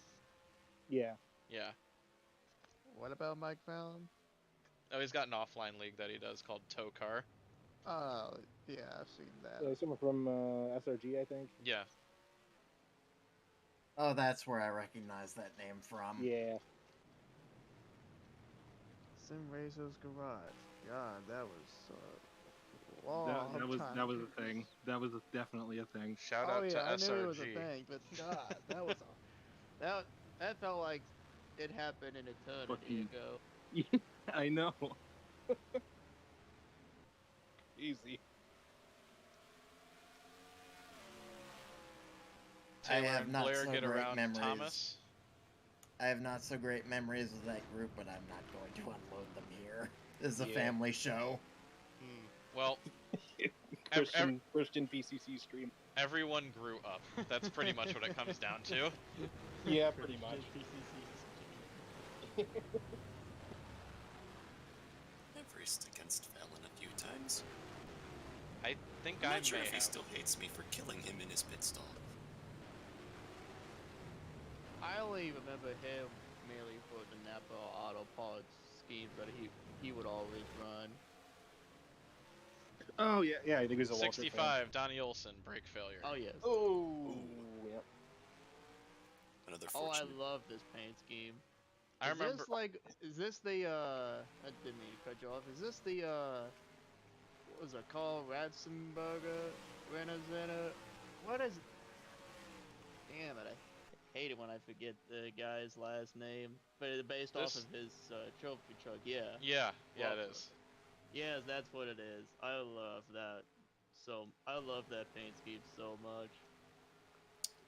S2: Yeah.
S1: Yeah.
S5: What about Mike Fallon?
S1: Oh, he's got an offline league that he does called Tow Car.
S5: Oh, yeah, I've seen that.
S2: Someone from SRG, I think.
S1: Yeah.
S6: Oh, that's where I recognize that name from.
S2: Yeah.
S5: Sim Razor's Garage. God, that was long
S2: That was a thing. That was definitely a thing.
S1: Shout
S5: oh
S1: out
S5: yeah, I
S1: to
S5: knew it was a
S1: SRG.
S5: thing, but God, that was that felt like it happened an eternity ago.
S2: I know. Easy.
S1: Taylor
S6: I have
S1: and
S6: not
S1: Blair
S6: so
S1: get
S6: great
S1: around
S6: memories.
S1: Thomas.
S6: I have not so great memories of that group, but I'm not going to unload them here. This is a
S2: Yeah.
S6: family show.
S1: Well,
S2: Christian PCC stream.
S1: everyone grew up. That's pretty much what it comes down to.
S2: Yeah, pretty much.
S3: I've raced against Fallon a few times.
S1: I think
S3: I'm
S1: I
S3: not sure
S1: may
S3: if he
S1: have.
S3: still hates me for killing him in his pit stall.
S5: I only remember him merely for the Napa Auto Parts scheme that he would always run.
S2: Oh yeah, I think it was a Walter fan.
S1: 65, Donnie Olson, brake failure.
S5: Oh yes.
S2: Oh, yeah.
S3: Another
S5: Oh, I
S3: fortunate.
S5: love this paint scheme.
S1: I remember.
S5: Is this the I didn't mean to cut you off. Is this the what was it called? Ratzenberger? Renazena? What is? Damn it! hate it when I forget the guy's last name, but it's based off of his trophy truck. Yeah.
S1: Yeah, yeah, it
S5: Well,
S1: is.
S5: Yes, that's what it is. I love that. So I love that paint scheme so much.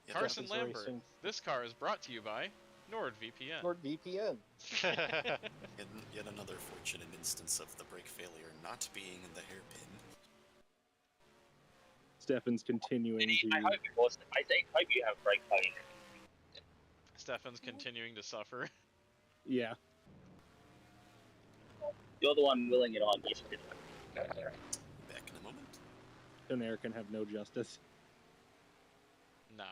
S3: Yeah,
S1: Carson
S2: Steffen's
S1: Lambert.
S2: racing.
S1: This car is brought to you by NordVPN.
S2: NordVPN.
S3: yet another fortunate instance of the brake failure not being in the hairpin.
S9: Steffen's continuing to.
S8: I hope it was. Hope you have brake failure.
S1: Steffen's continuing to suffer.
S9: Yeah.
S8: You're the one willing it on. You should do that.
S3: Back in a moment.
S9: Donaire can have no justice.
S1: No.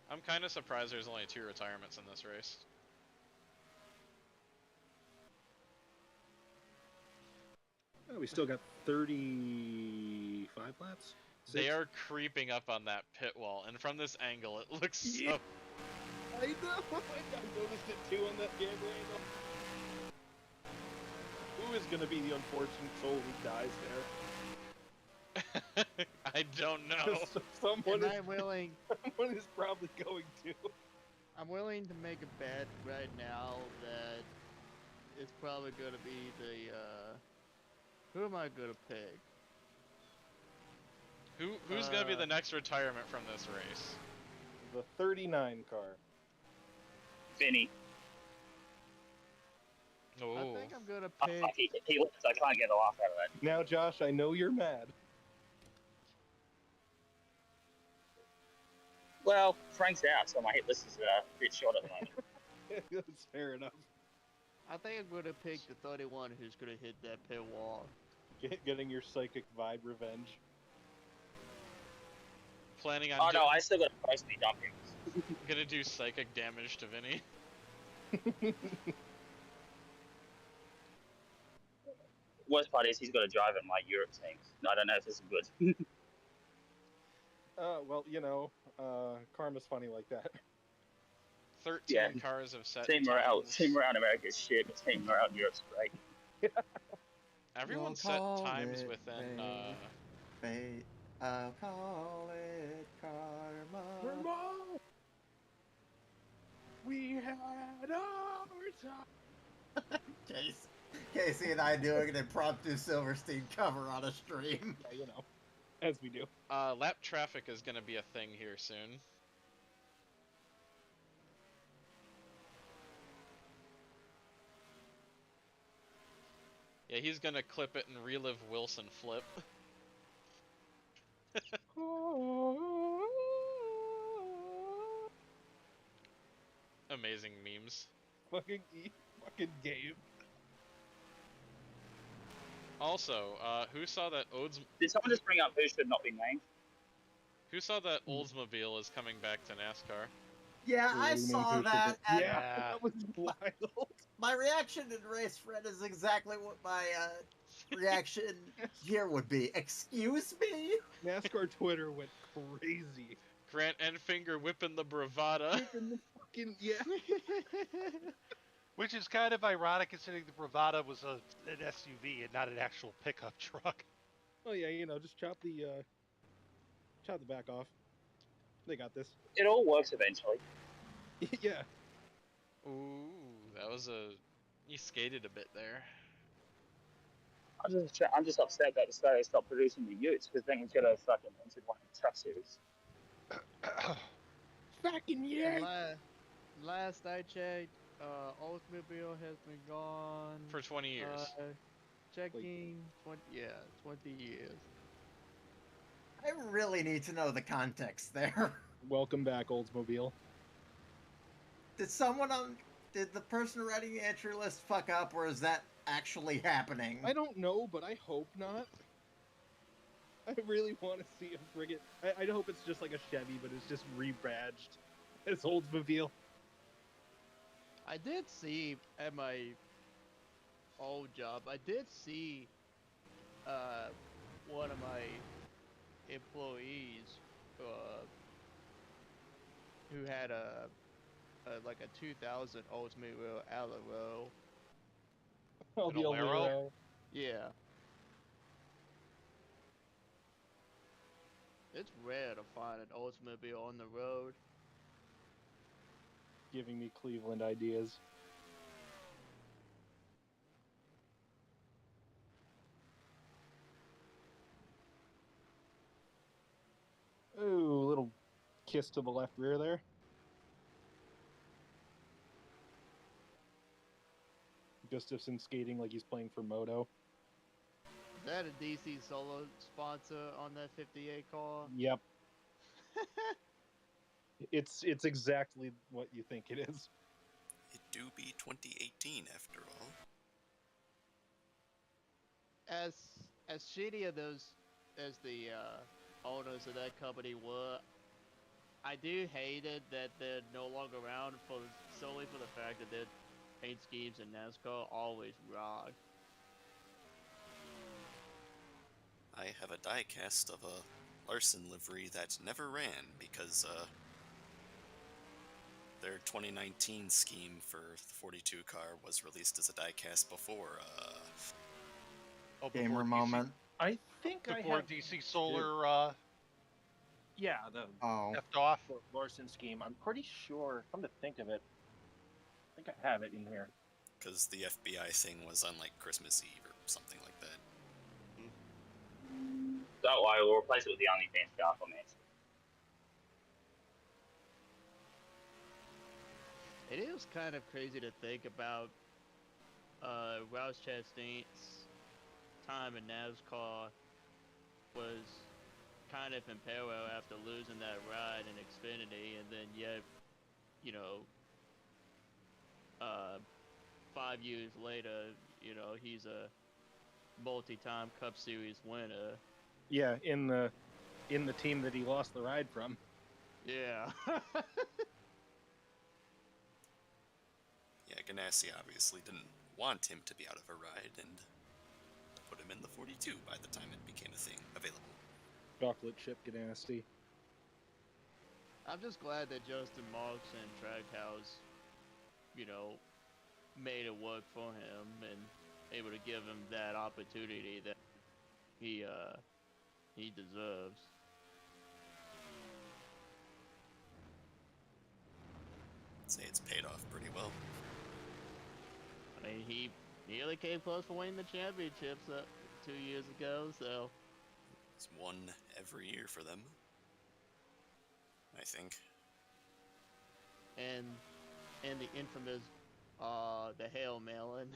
S1: I'm kind of surprised there's only 2 retirements in this race.
S9: Oh, we still got 35 laps?
S1: They are creeping up on that pit wall, and from this angle, it looks so...
S2: Yeah. I know! I noticed it too on that camera angle. Who is gonna be the unfortunate soul who dies there?
S1: I don't know.
S2: Someone
S5: And I'm willing.
S2: Someone is probably going to.
S5: I'm willing to make a bet right now that it's probably gonna be the. Who am I gonna pick?
S1: Who's gonna be the next retirement from this race?
S2: The 39 car.
S8: Vinny.
S1: Oh.
S5: I think I'm gonna
S8: Oh,
S5: pick.
S8: fuck, he wins. I can't get a laugh out of that.
S2: Now, Josh, I know you're mad.
S8: Well, Frank's out, so my hit list is a bit short at the moment.
S2: That's fair enough.
S5: I think I'm gonna pick the 31 who's gonna hit that pit wall.
S2: Getting your psychic vibe revenge.
S1: Planning on
S8: Oh no, I still got to price me dumping.
S1: gonna do psychic damage to Vinny.
S8: Worst part is he's got to drive at my Europe team. I don't know if this is good.
S2: Well, you know, karma's funny like that.
S1: 13
S8: Yeah.
S1: cars have set
S8: Team around America is shit, but team around Europe's great.
S1: Everyone
S6: We'll
S1: set
S6: call
S1: times
S6: it
S1: within.
S6: fate. I'll call it karma.
S2: We had our time.
S6: Casey and I doing an impromptu Silverstein cover on a stream.
S2: Yeah, you know, as we do.
S1: Lap traffic is gonna be a thing here soon. Yeah, he's gonna clip it and relive Wilson flip. Amazing memes.
S2: Fucking Gabe.
S1: Also, who saw that
S8: Did someone just bring up who should not be named?
S1: Who saw that Oldsmobile is coming back to NASCAR?
S6: Yeah, I saw that. And
S2: Yeah, that was wild.
S6: my reaction in Race Fred is exactly what my reaction here would be. Excuse me?
S2: NASCAR Twitter went crazy.
S1: Grant Enfinger whipping the bravada.
S2: Fucking yeah.
S4: Which is kind of ironic considering the Bravada was an SUV and not an actual pickup truck.
S2: Oh yeah, you know, just chop the back off. They got this.
S8: It all works eventually.
S2: Yeah.
S1: Ooh, that was you skated a bit there.
S8: I'm just upset that Australia stopped producing the Utes because then we could have fucking entered one in the Truck Series.
S2: Fucking yeah.
S5: Last I checked, Oldsmobile has been gone
S1: For 20 years.
S5: Checking 20 years.
S6: I really need to know the context there.
S2: Welcome back, Oldsmobile.
S6: Did the person writing the entry list fuck up, or is that actually happening?
S2: I don't know, but I hope not. I really want to see him bring it. I hope it's just like a Chevy, but it's just rebadged as Oldsmobile.
S5: I did see at my old job, I did see one of my employees who had a 2000 Oldsmobile Alero.
S2: Oh,
S1: An
S2: the
S1: Alero?
S2: Alero.
S5: Yeah. It's rare to find an Oldsmobile on the road.
S2: Giving me Cleveland ideas. Ooh, little kiss to the left rear there. Gustafson skating like he's playing for Moto.
S5: Is that a DC Solo sponsor on that 58 car?
S2: Yep. It's exactly what you think it is.
S3: It do be 2018 after all.
S5: As shitty of those as the owners of that company were, I do hate it that they're no longer around for solely for the fact that their paint schemes in NASCAR always rock.
S3: I have a die-cast of a Larson livery that never ran because their 2019 scheme for the 42 car was released as a die-cast before
S6: Gamer
S4: before
S6: moment.
S2: I think I
S4: Before
S2: have
S4: DC Solar
S2: yeah, the
S6: Oh,
S4: left off.
S2: Larson scheme. I'm pretty sure. Come to think of it, I think I have it in here.
S3: because the FBI thing was on like Christmas Eve or something like that.
S8: Don't worry, we'll replace it with the OnlyFans scarf on next.
S5: It is kind of crazy to think about Rouse Chastain's time in NASCAR was kind of in parallel after losing that ride in Xfinity, and then yet, you know, 5 years later, you know, he's a multi-time Cup Series winner.
S2: Yeah, in the team that he lost the ride from.
S5: Yeah.
S3: Yeah, Ganassi obviously didn't want him to be out of a ride and put him in the 42 by the time it became a thing available.
S2: Chocolate chip Ganassi.
S5: I'm just glad that Justin Marks and Trackhouse, you know, made it work for him and able to give him that opportunity that he deserves.
S3: I'd say it's paid off pretty well.
S5: I mean, he nearly came close for winning the championships 2 years ago, so.
S3: It's one every year for them, I think.
S5: And the infamous, the Hail Melon.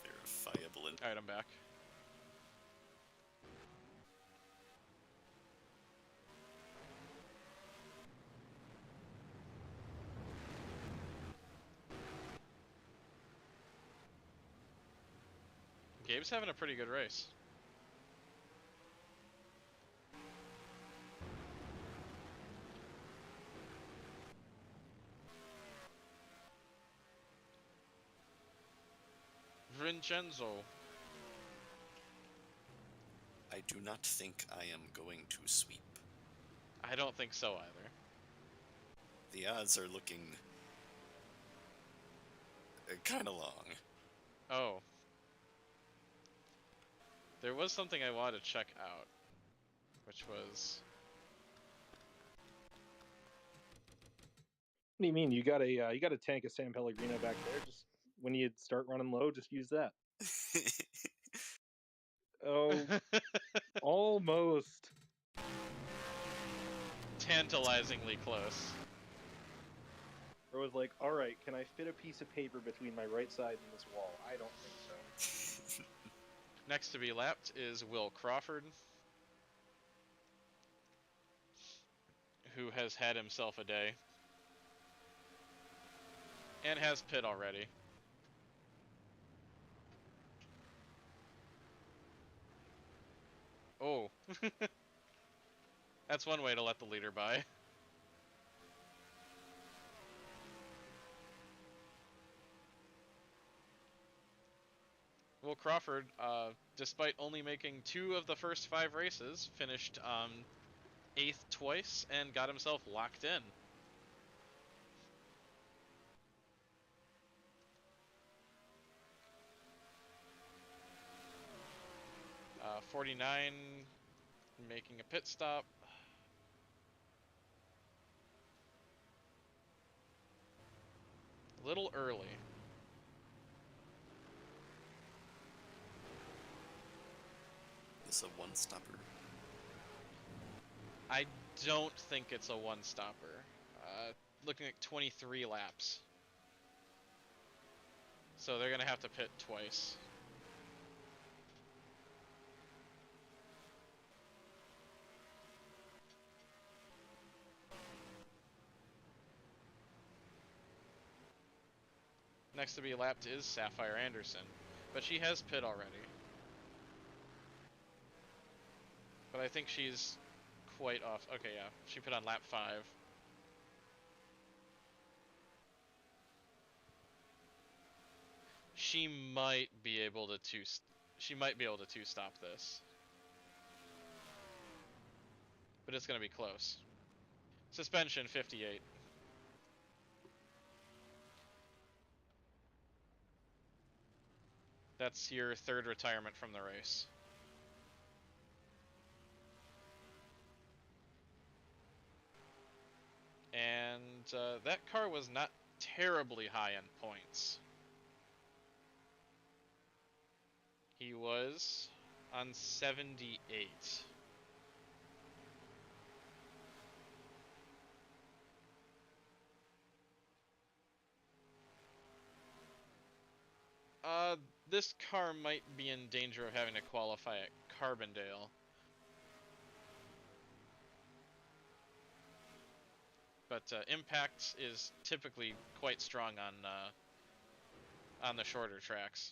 S3: Verifiable and
S1: Alright, I'm back. Gabe's having a pretty good race. Vincenzo.
S3: I do not think I am going to sweep.
S1: I don't think so either.
S3: The odds are looking kind of long.
S1: Oh. There was something I wanted to check out, which was...
S2: What do you mean? You got a tank of San Pellegrino back there. Just when you start running low, just use that. Oh, almost.
S1: Tantalizingly close.
S2: I was like, all right, can I fit a piece of paper between my right side and this wall? I don't think so.
S1: Next to be lapped is Will Crawford, who has had himself a day. And has pit already. Oh. That's one way to let the leader by. Will Crawford, despite only making 2 of the first 5 races, finished 8th twice and got himself locked in. 49 making a pit stop. A little early.
S3: This a one-stopper.
S1: I don't think it's a one-stopper. Looking at 23 laps. So they're going to have to pit twice. Next to be lapped is Sapphire Anderson, but she has pit already. But I think she's quite off. Okay, yeah, she pit on lap 5. She might be able to two-stop this. But it's going to be close. Suspension 58. That's your third retirement from the race. And that car was not terribly high in points. He was on 78. This car might be in danger of having to qualify at Carbondale. But impact is typically quite strong on the shorter tracks.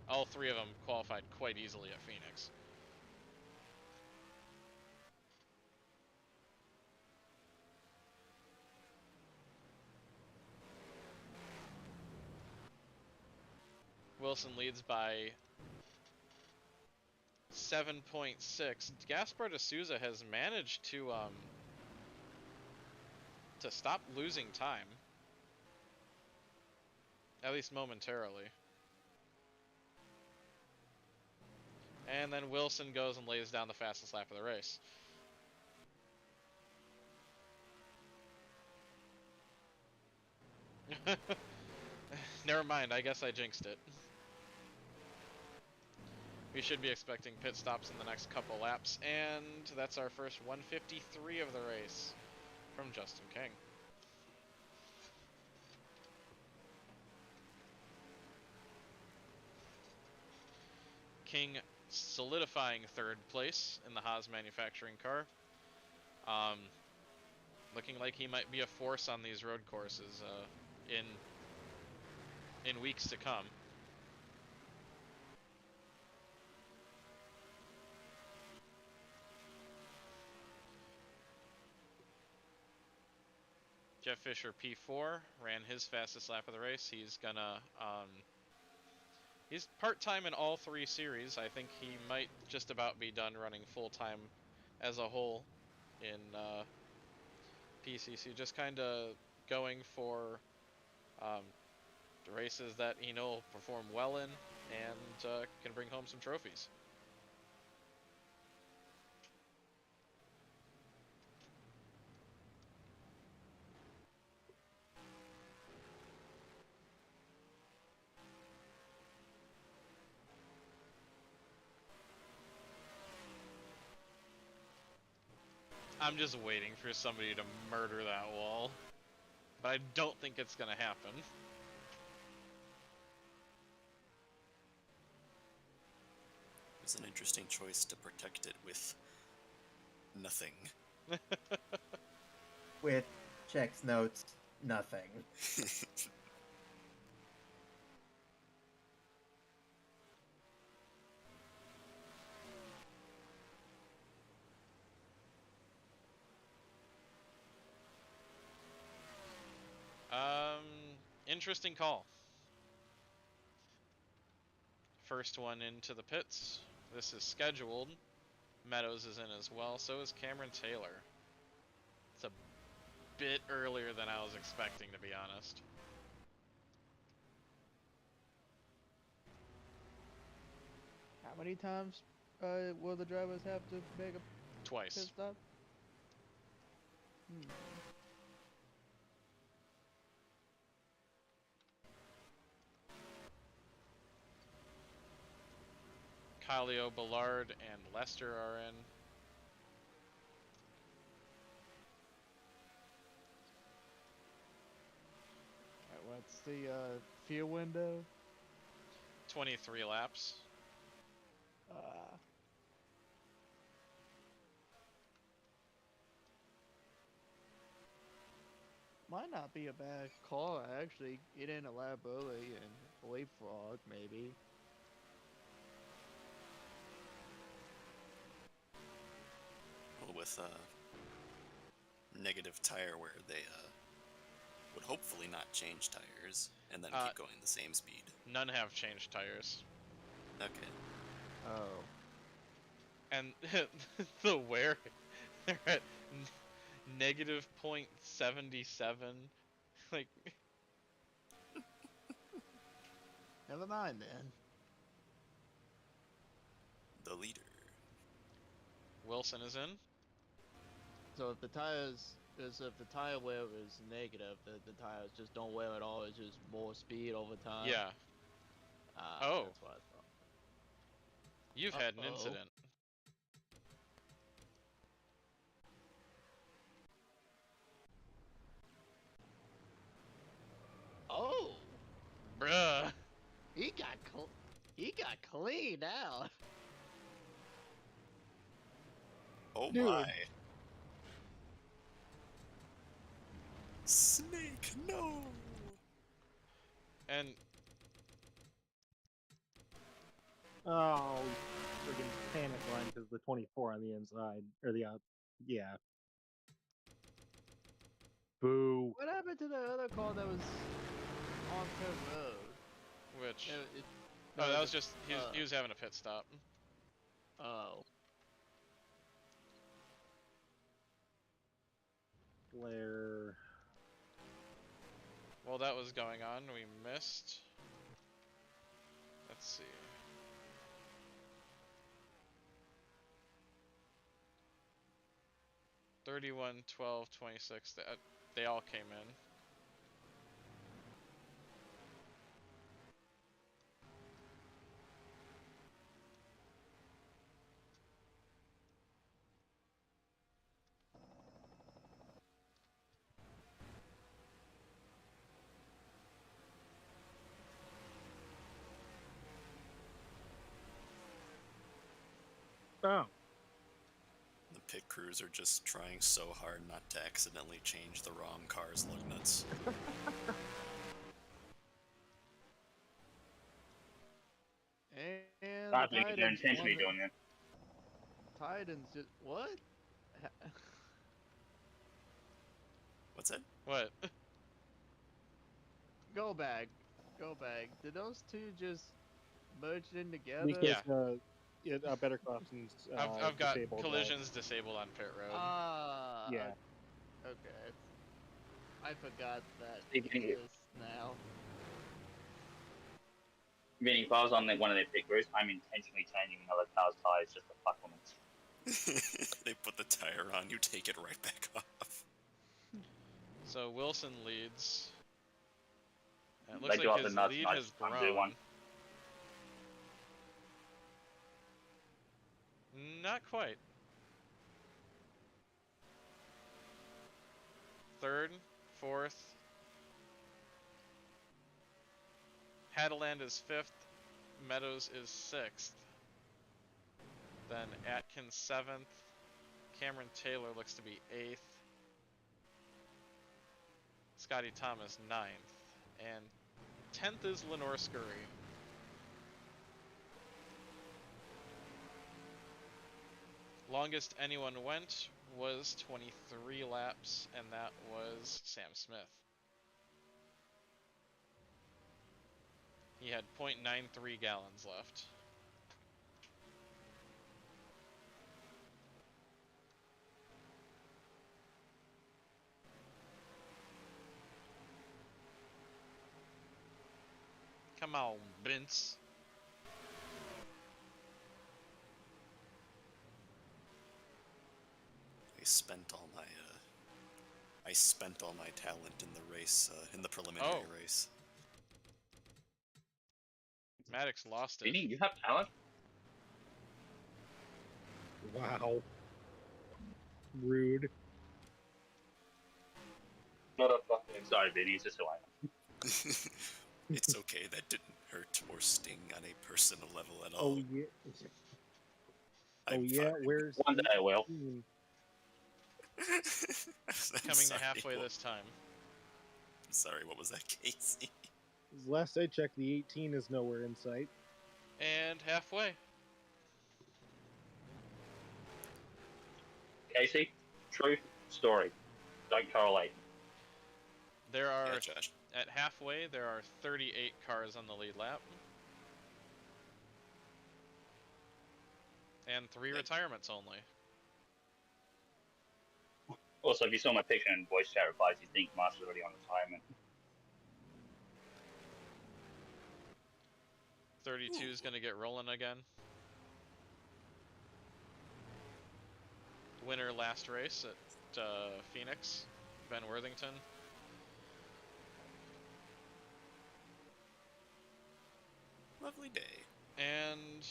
S1: All three of them qualified quite easily at Phoenix. Wilson leads by 7.6. Gaspar de Souza has managed to stop losing time, at least momentarily. And then Wilson goes and lays down the fastest lap of the race. Never mind, I guess I jinxed it. We should be expecting pit stops in the next couple laps, and that's our first 153 of the race from Justin King. King solidifying third place in the Haas manufacturing car. Looking like he might be a force on these road courses in weeks to come. Jeff Fisher P4 ran his fastest lap of the race. He's gonna he's part-time in all three series. I think he might just about be done running full-time as a whole in PCC. Just kind of going for the races that he know will perform well in and can bring home some trophies. I'm just waiting for somebody to murder that wall. But I don't think it's gonna happen.
S3: It's an interesting choice to protect it with nothing.
S6: With checks, notes, nothing.
S1: Interesting call. First one into the pits. This is scheduled. Meadows is in as well, so is Cameron Taylor. It's a bit earlier than I was expecting, to be honest.
S5: many times will the drivers have to make a pit
S1: Twice.
S5: stop? Hmm.
S1: Kylio, Ballard, and Lester are in.
S5: Alright, what's the fuel window?
S1: 23 laps.
S5: Might not be a bad call actually. Get in a lap early and leapfrog maybe.
S3: Well, with negative tire where they would hopefully not change tires and then keep going the same speed.
S1: None have changed tires.
S3: Okay.
S5: Oh.
S1: And the wear, they're at negative 0.77. Like,
S5: Never mind then.
S3: The leader.
S1: Wilson is in.
S5: So if the tire wear is negative, the tires just don't wear at all. It's just more speed over time.
S1: Yeah.
S5: Oh. That's what I thought.
S1: You've had an incident.
S5: Oh.
S1: Bruh.
S5: He got cleaned out.
S3: Oh
S2: Dude.
S3: my. Snake, no!
S1: And
S9: Oh, friggin' panic line because the 24 on the inside or the yeah. Boo.
S5: What happened to the other car that was on pit road?
S1: which?
S5: No,
S1: Oh, that was just he was having a pit stop.
S5: Oh.
S9: Flare.
S1: While that was going on, we missed. Let's see. "31, 12, 26. They all came in.
S9: Oh.
S3: The pit crews are just trying so hard not to accidentally change the wrong car's lug nuts.
S5: And
S8: I
S5: the
S8: think they're
S5: Titans
S8: intentionally
S5: won
S8: doing it.
S5: Titans just what?
S3: What's that?
S1: What?
S5: Go back. Did those two just merge in together?
S9: Because Better Caution's
S1: I've got
S9: disabled,
S1: collisions disabled on pit road.
S9: yeah.
S5: Okay. I forgot that
S8: Speaking of-
S5: exists now.
S8: Meaning, if I was on one of their pit crews, I'm intentionally changing another car's tires just to fuck with them.
S3: They put the tire on, you take it right back off.
S1: So Wilson leads. And it
S8: They
S1: looks
S8: do
S1: like
S8: have the
S1: his
S8: nuts,
S1: lead
S8: and I
S1: has
S8: just undo
S1: grown.
S8: one.
S1: Not quite. Third, fourth. Hadeland is fifth. Meadows is sixth. Then Atkins seventh. Cameron Taylor looks to be eighth. Scotty Thomas ninth. And 10th is Lenore Scurry. Longest anyone went was 23 laps, and that was Sam Smith. He had 0.93 gallons left. Come on, Vince.
S3: spent all my talent in the race, in the preliminary race.
S1: Maddox lost it.
S8: Vinny, you have talent?
S2: Wow. Rude.
S8: Not a fucking. Sorry, Vinny, it's just who I am.
S3: It's okay, that didn't hurt or sting on a personal level at all.
S2: Oh yeah.
S3: I'm
S2: Oh yeah.
S3: fine.
S2: Where's
S8: One day I will.
S2: 18?
S1: Coming to halfway this time.
S3: I'm sorry, what was that, Casey?
S2: Last I checked, the 18 is nowhere in sight.
S1: And halfway.
S8: Casey, truth, story. Don't correlate.
S1: There are,
S3: Yeah, Josh.
S1: at halfway, there are 38 cars on the lead lap. And 3 retirements only.
S8: Also, if you saw my picture in voice chat replies, you think Master's already on retirement.
S1: 32 is going to get rolling again. Winner last race at Phoenix, Ben Worthington.
S3: Lovely day.
S1: And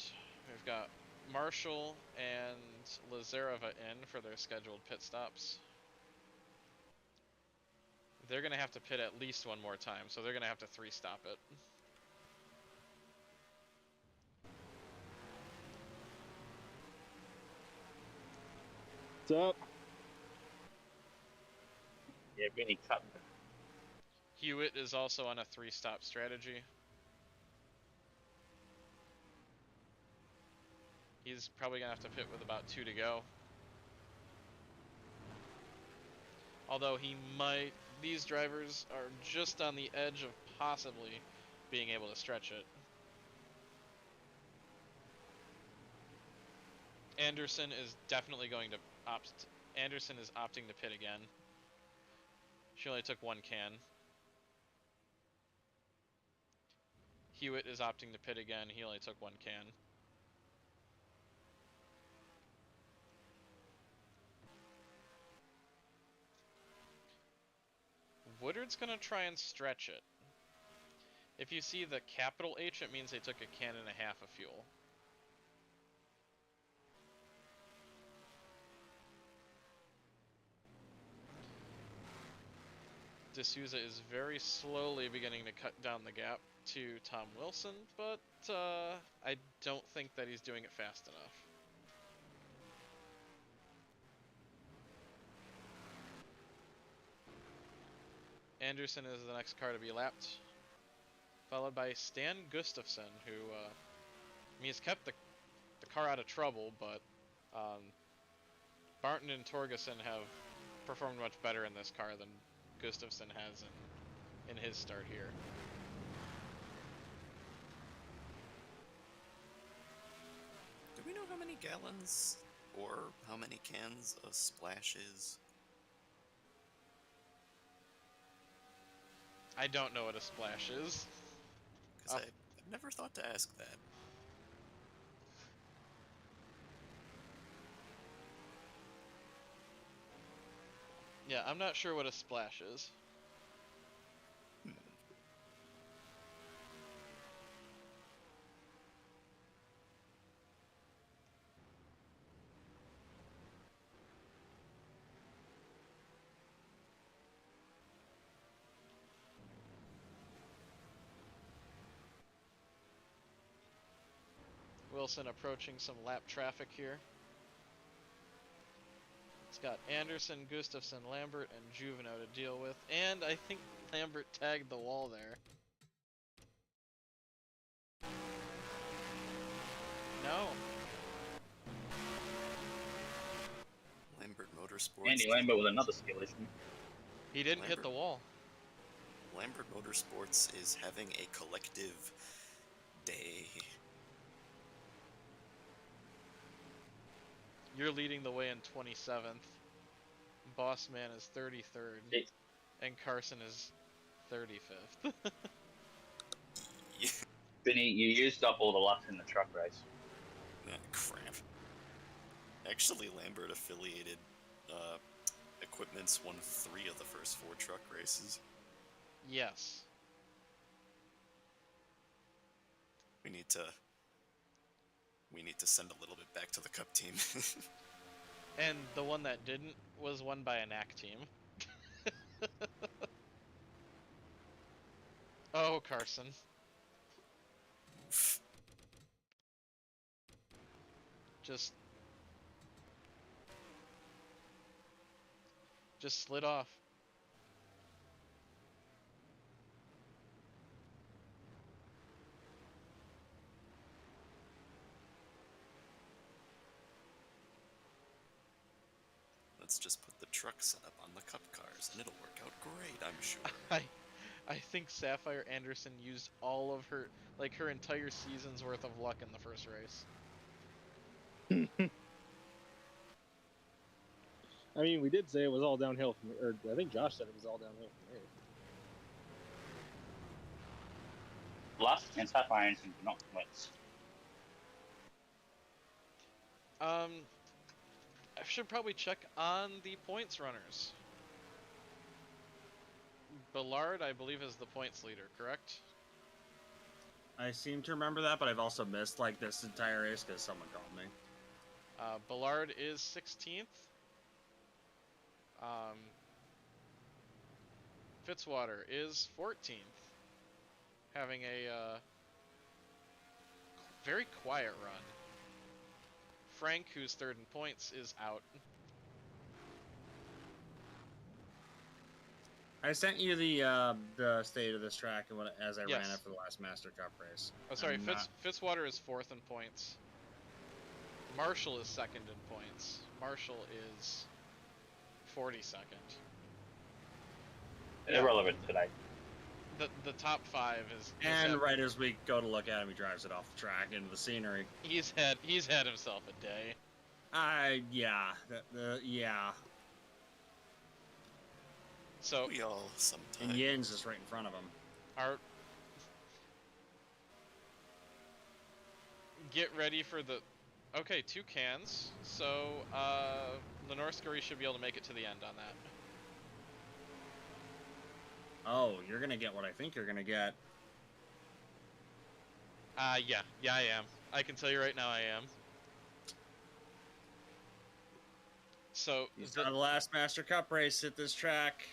S1: we've got Marshall and Lazareva in for their scheduled pit stops. They're going to have to pit at least one more time, so they're going to have to 3-stop it.
S2: What's up?
S8: Yeah, Vinny cut.
S1: Hewitt is also on a 3-stop strategy. He's probably going to have to pit with about 2 to go. Although he might... These drivers are just on the edge of possibly being able to stretch it. Anderson is definitely going to opt... Anderson is opting to pit again. She only took 1 can. Hewitt is opting to pit again. He only took 1 can. Woodard's going to try and stretch it. If you see the capital H, it means they took 1.5 cans of fuel. D'Souza is very slowly beginning to cut down the gap to Tom Wilson, but I don't think that he's doing it fast enough. Anderson is the next car to be lapped, followed by Stan Gustafsson, who he's kept the car out of trouble, but Barton and Torgerson have performed much better in this car than Gustafsson has in his start here.
S3: Do we know how many gallons or how many cans a splash is?
S1: I don't know what a splash is.
S3: Because I've never thought to ask that.
S1: Yeah, I'm not sure what a splash is. Wilson approaching some lap traffic here. It's got Anderson, Gustafsson, Lambert, and Juveno to deal with. And I think Lambert tagged the wall there. No.
S3: Lambert Motorsports.
S8: Andy Lambert with another skill issue.
S1: He didn't hit the wall.
S3: Lambert Motorsports is having a collective day.
S1: You're leading the way in 27th. Bossman is 33rd. And Carson is 35th.
S3: Yeah.
S8: Vinny, you used up all the luck in the truck race.
S3: Crap. Actually, Lambert affiliated Equipment's won 3 of the first 4 truck races.
S1: Yes.
S3: We need to send a little bit back to the Cup team.
S1: And the one that didn't was won by a NAC team. Oh, Carson. Just slid off.
S3: Let's just put the truck setup on the Cup cars, and it'll work out great, I'm sure.
S1: I think Sapphire Anderson used all of her, like, her entire season's worth of luck in the first race.
S9: I mean, we did say it was all downhill from, or I think Josh said it was all downhill from here.
S8: Last and Sapphire Anderson did not wins.
S1: I should probably check on the points runners. Ballard, I believe, is the points leader, correct?
S10: I seem to remember that, but I've also missed like this entire race because someone called me.
S1: Ballard is 16th. Fitzwater is 14th, having a very quiet run. Frank, who's third in points, is out.
S10: I sent you the state of this track and what as I
S1: Yes.
S10: ran it for the last Master Cup race.
S1: Oh, sorry,
S10: I'm not-
S1: Fitzwater is 4th in points. Marshall is 2nd in points. Marshall is 42nd.
S8: Irrelevant today.
S1: The top 5 is
S10: And right as we go to look at him, he drives it off the track into the scenery.
S1: he's had himself a day.
S10: Yeah, yeah.
S1: So
S3: We all
S10: And
S3: sometimes.
S10: Yin's just right in front of him.
S1: our get ready for the okay, 2 cans. So Lenore Scurry should be able to make it to the end on that.
S10: Oh, you're gonna get what I think you're gonna get.
S1: Yeah, I am. I can tell you right now I am. So
S10: You saw the last Master Cup race at this track.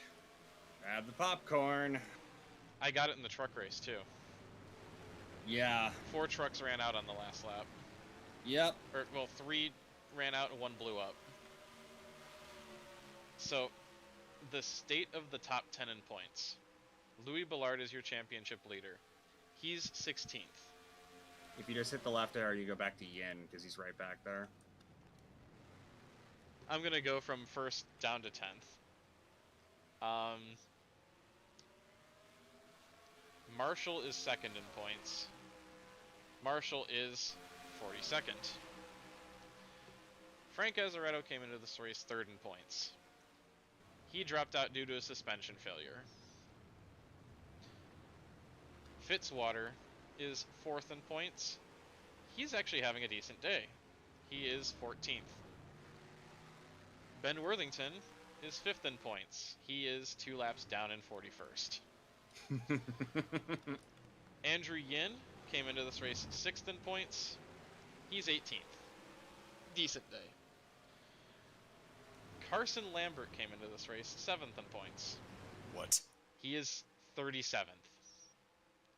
S10: Grab the popcorn.
S1: I got it in the truck race too.
S10: Yeah.
S1: 4 trucks ran out on the last lap.
S10: Yep.
S1: Or, well, 3 ran out and 1 blew up. So, the state of the top 10 in points. Louis Ballard is your championship leader. He's 16th.
S10: If you just hit the left arrow, you go back to Yin because he's right back there.
S1: I'm going to go from 1st down to 10th. Marshall is 2nd in points. Marshall is 42nd. Frank Azaretto came into this race 3rd in points. He dropped out due to a suspension failure. Fitzwater is 4th in points. He's actually having a decent day. He is 14th. Ben Worthington is 5th in points. He is 2 laps down in 41st. Andrew Yin came into this race 6th in points. He's 18th. Decent day. Carson Lambert came into this race 7th in points.
S3: What?
S1: He is 37th.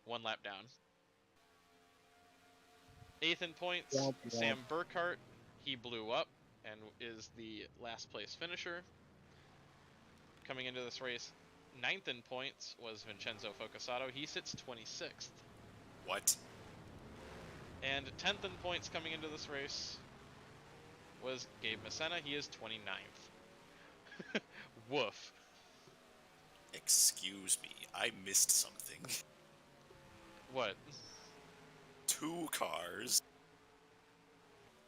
S1: 1 lap down. 8th in points,
S9: Womp womp.
S1: Sam Burkhart. He blew up and is the last place finisher. Coming into this race, 9th in points was Vincenzo Focasato. He sits 26th.
S3: What?
S1: And 10th in points coming into this race was Gabe Messena. He is 29th. Woof.
S3: Excuse me, I missed something.
S1: What?
S3: 2 cars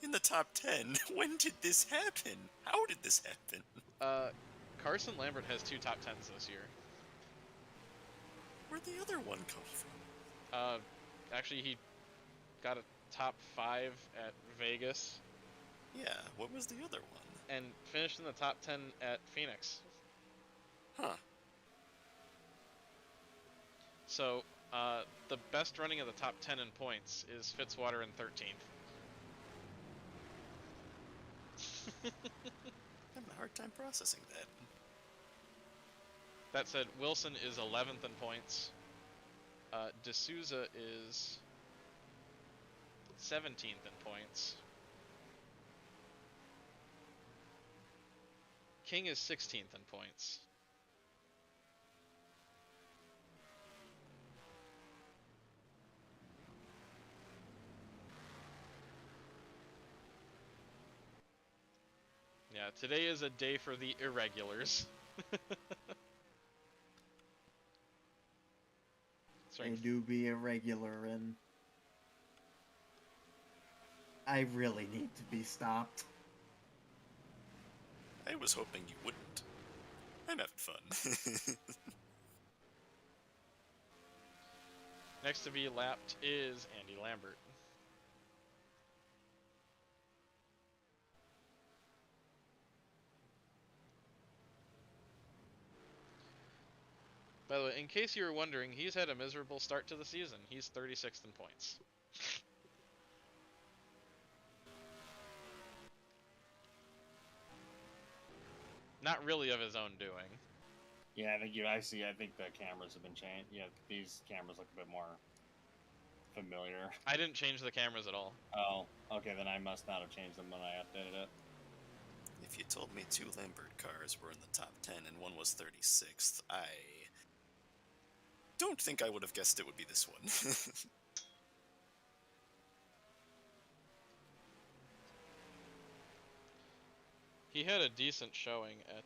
S3: in the top 10. When did this happen? How did this happen?
S1: Carson Lambert has 2 top 10s this year.
S3: Where'd the other one come from?
S1: Actually, he got a top 5 at Vegas.
S3: Yeah, what was the other one?
S1: and finished in the top 10 at Phoenix.
S3: Huh.
S1: So, the best running of the top 10 in points is Fitzwater in 13th.
S3: Having a hard time processing that.
S1: That said, Wilson is 11th in points. D'Souza is 17th in points. King is 16th in points. Yeah, today is a day for the irregulars.
S6: They do be irregular, and I really need to be stopped.
S3: I was hoping you wouldn't. I'm having fun.
S1: Next to be lapped is Andy Lambert. By the way, in case you were wondering, he's had a miserable start to the season. He's 36th in points. Not really of his own doing.
S10: Yeah, I think I think the cameras have been changed. Yeah, these cameras look a bit more familiar.
S1: I didn't change the cameras at all.
S10: Oh, okay, then I must not have changed them when I updated it.
S3: If you told me 2 Lambert cars were in the top 10 and one was 36th, I don't think I would have guessed it would be this one.
S1: He had a decent showing at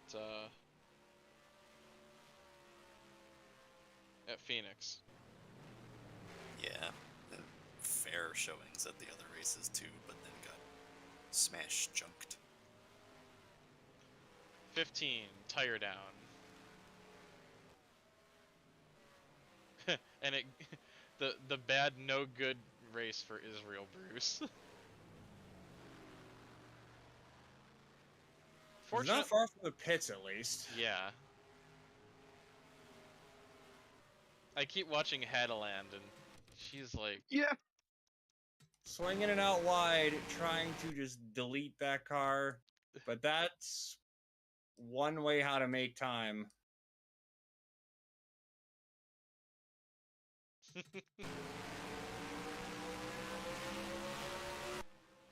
S1: Phoenix.
S3: Yeah, fair showings at the other races too, but then got smash junked.
S1: 15, tire down. And it, the bad no good race for Israel Bruce.
S10: It's not far from the pits, at least.
S1: Yeah. I keep watching Hadaland, and she's like,
S2: Yeah.
S10: Swinging it out wide, trying to just delete that car, but that's one way how to make time.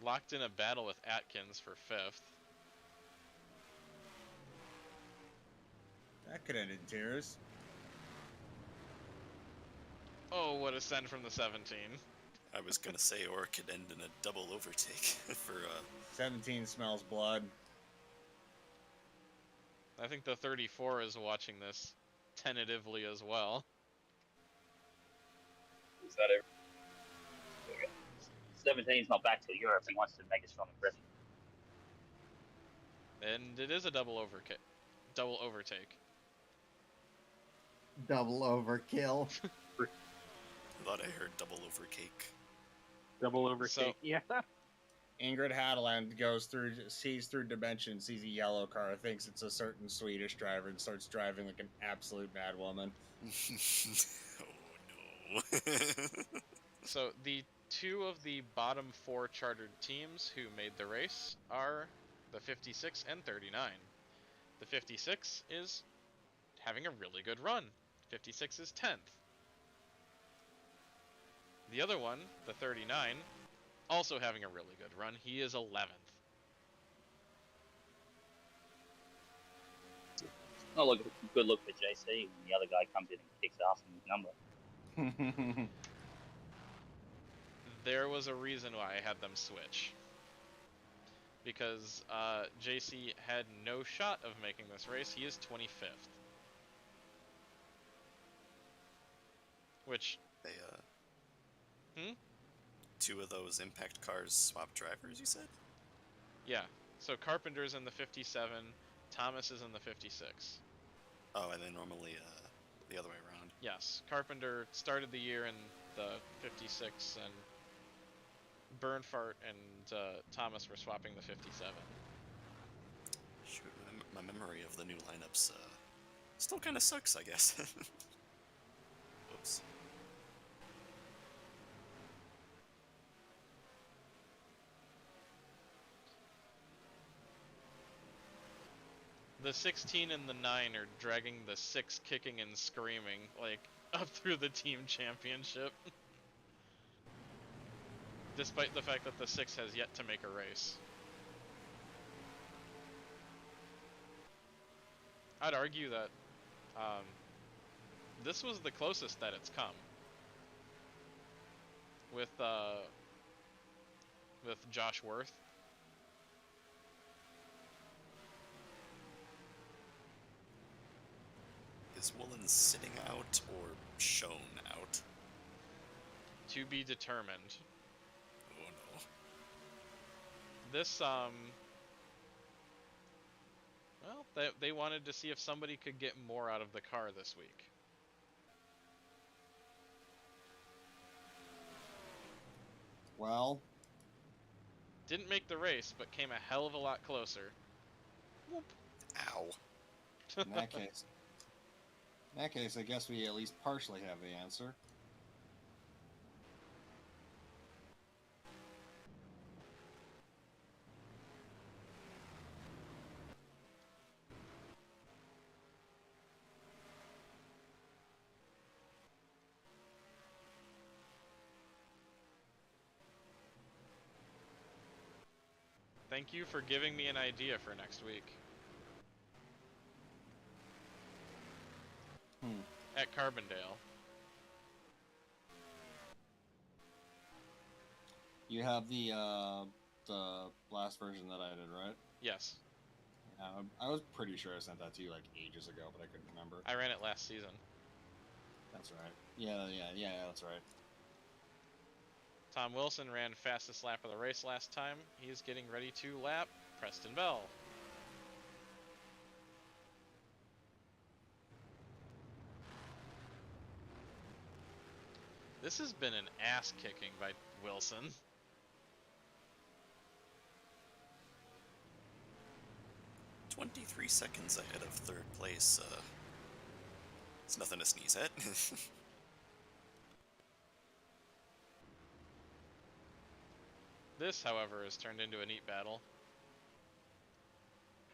S1: locked in a battle with Atkins for 5th.
S10: That could end in tears.
S1: Oh, what a send from the 17.
S3: I was gonna say, or it could end in a double overtake for
S10: 17 smells blood.
S1: I think the 34 is watching this tentatively as well.
S8: Is that it? 17's not back to Europe. He wants to make a strong impression.
S1: And it is a double overtake.
S6: Double overkill.
S3: I thought I heard double over cake.
S9: Double overkick.
S1: So-
S9: Yeah.
S10: Ingrid Hadeland sees through dimension, sees a yellow car, thinks it's a certain Swedish driver, and starts driving like an absolute mad woman.
S3: Oh no.
S1: So the 2 of the bottom 4 chartered teams who made the race are the 56 and 39. The 56 is having a really good run. 56 is 10th. The other one, the 39, also having a really good run. He is 11th.
S8: Not a good look for JC when the other guy comes in and kicks ass in his number.
S1: There was a reason why I had them switch. Because JC had no shot of making this race. He is 25th. Which...
S3: They, 2 of those impact cars swap drivers, you said?
S1: Yeah. So Carpenter's in the 57, Thomas is in the 56.
S3: Oh, and then normally the other way around.
S1: Yes. Carpenter started the year in the 56, and Bernfart and Thomas were swapping the 57.
S3: Shoot, my memory of the new lineups still kind of sucks, I guess. Whoops.
S1: The 16 and the 9 are dragging the 6 kicking and screaming, like, up through the team championship. Despite the fact that the 6 has yet to make a race. I'd argue that this was the closest that it's come. With Josh Worth.
S3: Is Woolen sitting out or shown out?
S1: To be determined.
S3: Oh no.
S1: This, well, they wanted to see if somebody could get more out of the car this week.
S11: Well,
S1: Didn't make the race, but came a hell of a lot closer. Whoop.
S3: Ow.
S11: in that case, I guess we at least partially have the answer.
S1: Thank you for giving me an idea for next week. At Carbondale.
S11: You have the last version that I did, right?
S1: Yes.
S11: I was pretty sure I sent that to you like ages ago, but I couldn't remember.
S1: I ran it last season.
S11: That's right. Yeah, that's right.
S1: Tom Wilson ran fastest lap of the race last time. He's getting ready to lap Preston Bell. This has been an ass kicking by Wilson.
S3: $23 seconds ahead of third place. It's nothing to sneeze at.
S1: This, however, has turned into a neat battle.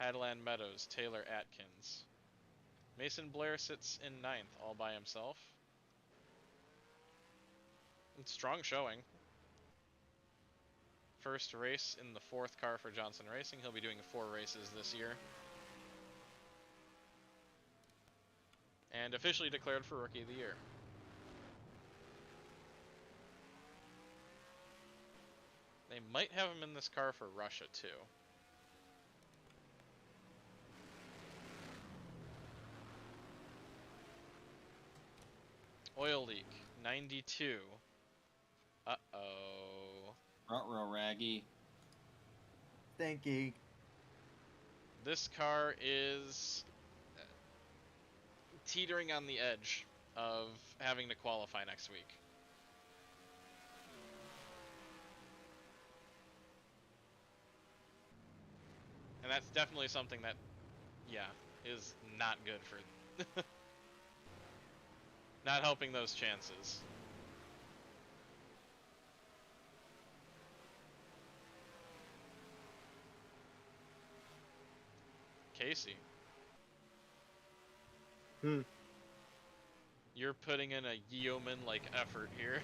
S1: Hadland Meadows, Taylor Atkins. Mason Blair sits in 9th all by himself. It's strong showing. First race in the 4th car for Johnson Racing. He'll be doing 4 races this year. And officially declared for Rookie of the Year. They might have him in this car for Russia, too. Oil leak, 92. Uh-oh.
S11: Ruh-roh, Raggy.
S6: Stinky.
S1: This car is teetering on the edge of having to qualify next week. And that's definitely something that, yeah, is not good for... not helping those chances. Casey. You're putting in a yeoman-like effort here.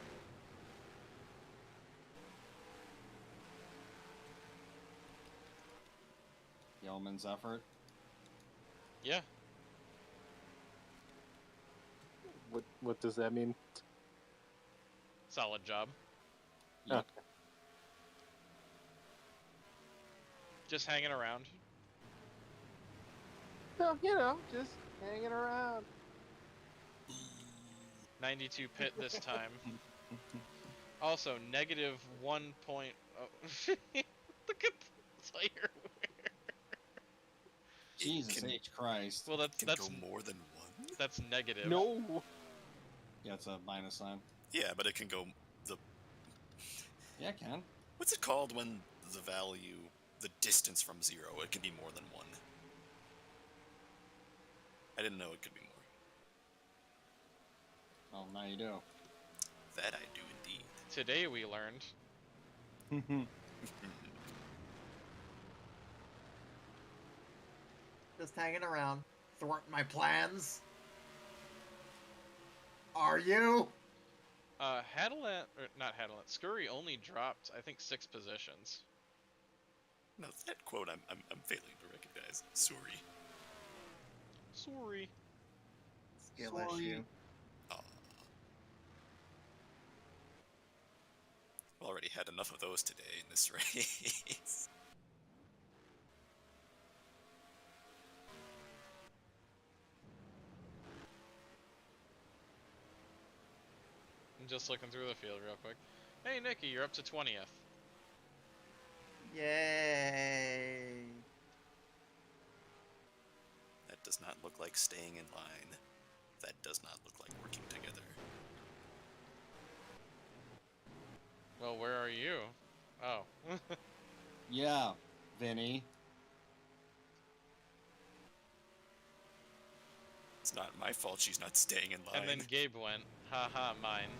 S11: Yeoman's effort.
S1: Yeah.
S2: What does that mean?
S1: Solid job.
S11: Yep.
S2: Okay.
S1: Just hanging around.
S2: So, just hanging around.
S1: 92 pit this time. Also, negative 1 point... Oh. Look at the tire wear.
S11: Jesus H. Christ.
S1: Well, that's
S3: go more than 1?
S1: That's negative.
S2: No.
S11: Yeah, it's a minus sign.
S3: Yeah, but it can go
S11: Yeah, it can.
S3: What's it called when the distance from 0, it can be more than 1? I didn't know it could be more.
S11: Oh, now you do.
S3: That I do indeed.
S1: Today we learned.
S6: Just hanging around, thwarting my plans. Are you?
S1: Hadelant, or not Hadelant, Scurry only dropped, I think, 6 positions.
S3: No, that quote I'm failing to recognize. Sorry.
S1: Sorry.
S6: Skill issue.
S3: Aw. Already had enough of those today in this race.
S1: I'm just looking through the field real quick. Hey, Nikki, you're up to 20th.
S6: Yay.
S3: That does not look like staying in line. That does not look like working together.
S1: Well, where are you? Oh.
S11: Yeah, Vinny.
S3: It's not my fault she's not staying in line.
S1: And then Gabe went, haha, mine.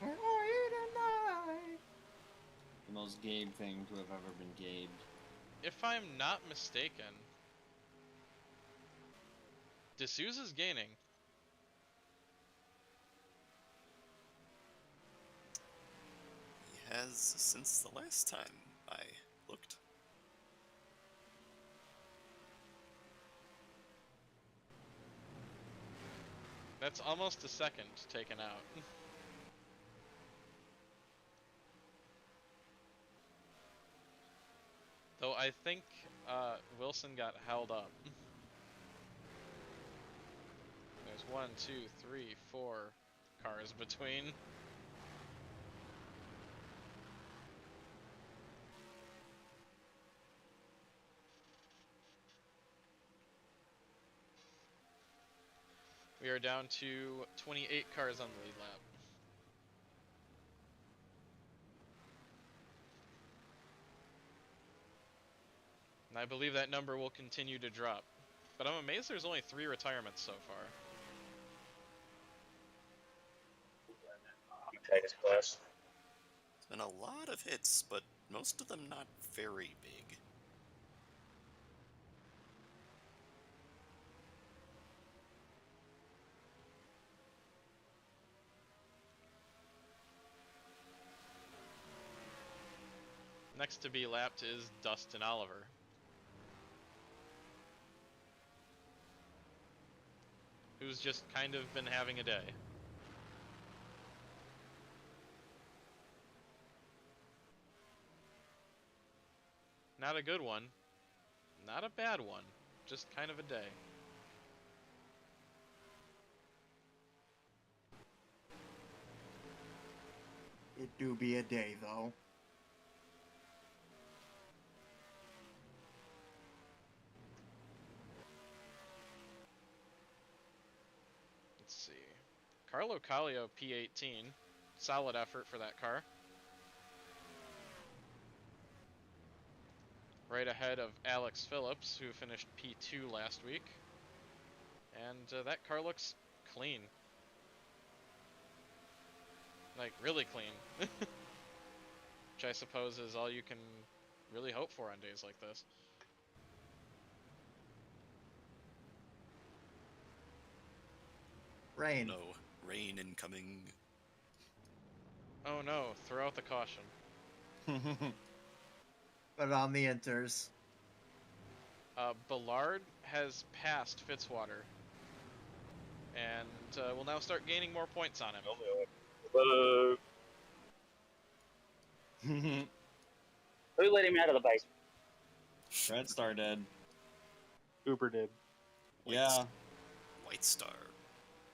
S6: Where are you tonight?
S11: The most Gabe thing to have ever been Gabed.
S1: If I'm not mistaken, D'Souza's gaining.
S3: He has since the last time I looked.
S1: That's almost a second taken out. Though I think Wilson got held up. There's 1, 2, 3, 4 cars between. We are down to 28 cars on the lead lap. And I believe that number will continue to drop. But I'm amazed there's only 3 retirements so far.
S8: Take class.
S3: It's been a lot of hits, but most of them not very big.
S1: Next to be lapped is Dustin Oliver. Who's just kind of been having a day. Not a good one. Not a bad one. Just kind of a day.
S6: It do be a day, though.
S1: Let's see. Carlo Kallio, P18. Solid effort for that car. Right ahead of Alex Phillips, who finished P2 last week. And that car looks clean. Like, really clean. Which I suppose is all you can really hope for on days like this.
S6: Rain.
S3: No, rain incoming.
S1: Oh no, throw out the caution.
S6: But on the inters.
S1: Ballard has passed Fitzwater. And will now start gaining more points on him.
S8: Whoa. Who let him out of the basement?
S11: Red Star did.
S9: Cooper did.
S11: Yeah.
S3: White Star.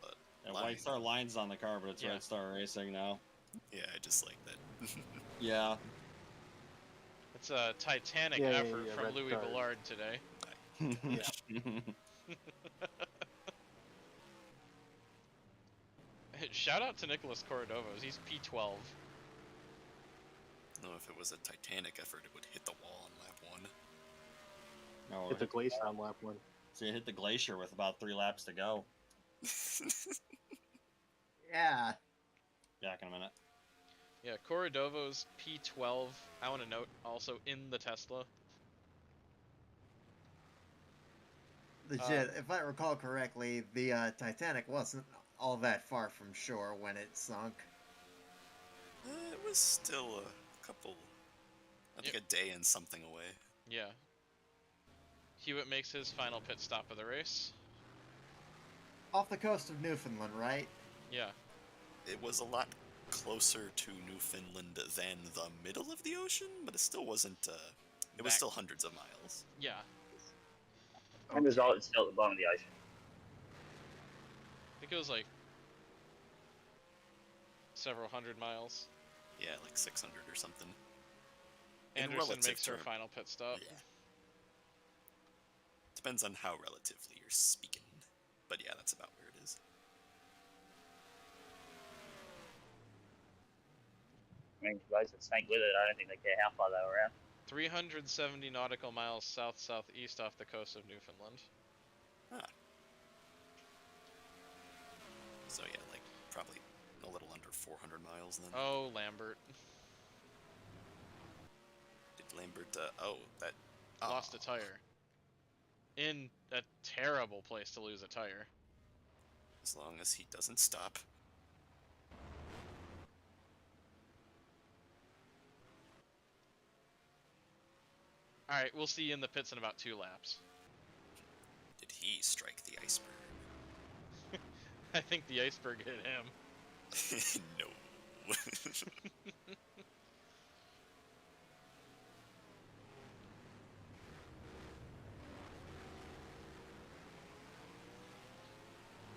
S3: But
S11: And
S3: line.
S11: White Star lines on the car, but it's
S1: Yeah.
S11: Red Star Racing now.
S3: Yeah, I just like that.
S11: Yeah.
S1: It's a titanic
S9: Yeah,
S1: effort from
S9: Red
S1: Louis
S9: Star.
S1: Ballard today. Shout out to Nicholas Cordovos. He's P12.
S3: No, if it was a Titanic effort, it would hit the wall on lap 1.
S11: No,
S9: It's a glacier on lap 1.
S11: so you hit the glacier with about 3 laps to go.
S6: Yeah.
S11: Back in a minute.
S1: Yeah, Cordovo's P12, I want to note, also in the Tesla.
S6: Legit, if I recall correctly, the Titanic wasn't all that far from shore when it sunk.
S3: It was still a couple, I think a day and something away.
S1: Yeah. Hewitt makes his final pit stop of the race.
S6: Off the coast of Newfoundland, right?
S1: Yeah.
S3: It was a lot closer to Newfoundland than the middle of the ocean, but it still wasn't, it was still hundreds of miles.
S1: Yeah.
S8: End result, it's still at the bottom of the ocean.
S1: I think it was like several hundred miles.
S3: Yeah, like 600 or something.
S1: Anderson makes her final pit stop.
S3: Yeah. Depends on how relatively you're speaking. But yeah, that's about where it is.
S8: I mean, for those that sank with it, I don't think they care how far they were out.
S1: 370 nautical miles south-southeast off the coast of Newfoundland.
S3: Ah. So yeah, like probably a little under 400 miles then.
S1: Oh, Lambert.
S3: Did Lambert, that...
S1: Lost a tire. In a terrible place to lose a tire.
S3: As long as he doesn't stop.
S1: Alright, we'll see you in the pits in about 2 laps.
S3: Did he strike the iceberg?
S1: I think the iceberg hit him.
S3: No.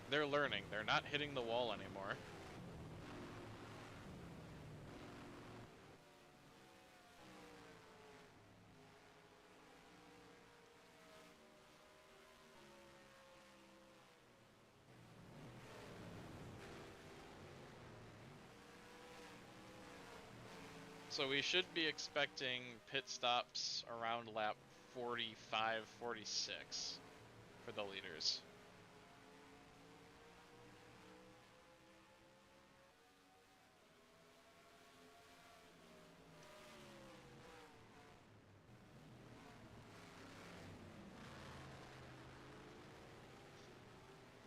S1: They're learning. They're not hitting the wall anymore. So we should be expecting pit stops around lap 45, 46 for the leaders.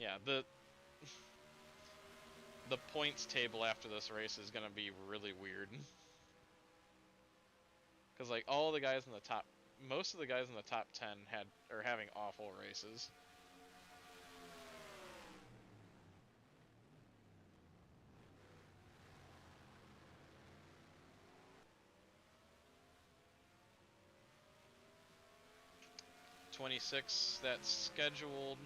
S1: Yeah, the points table after this race is gonna be really weird. Because like all the guys in the top, most of the guys in the top 10 are having awful races. '26, that's scheduled.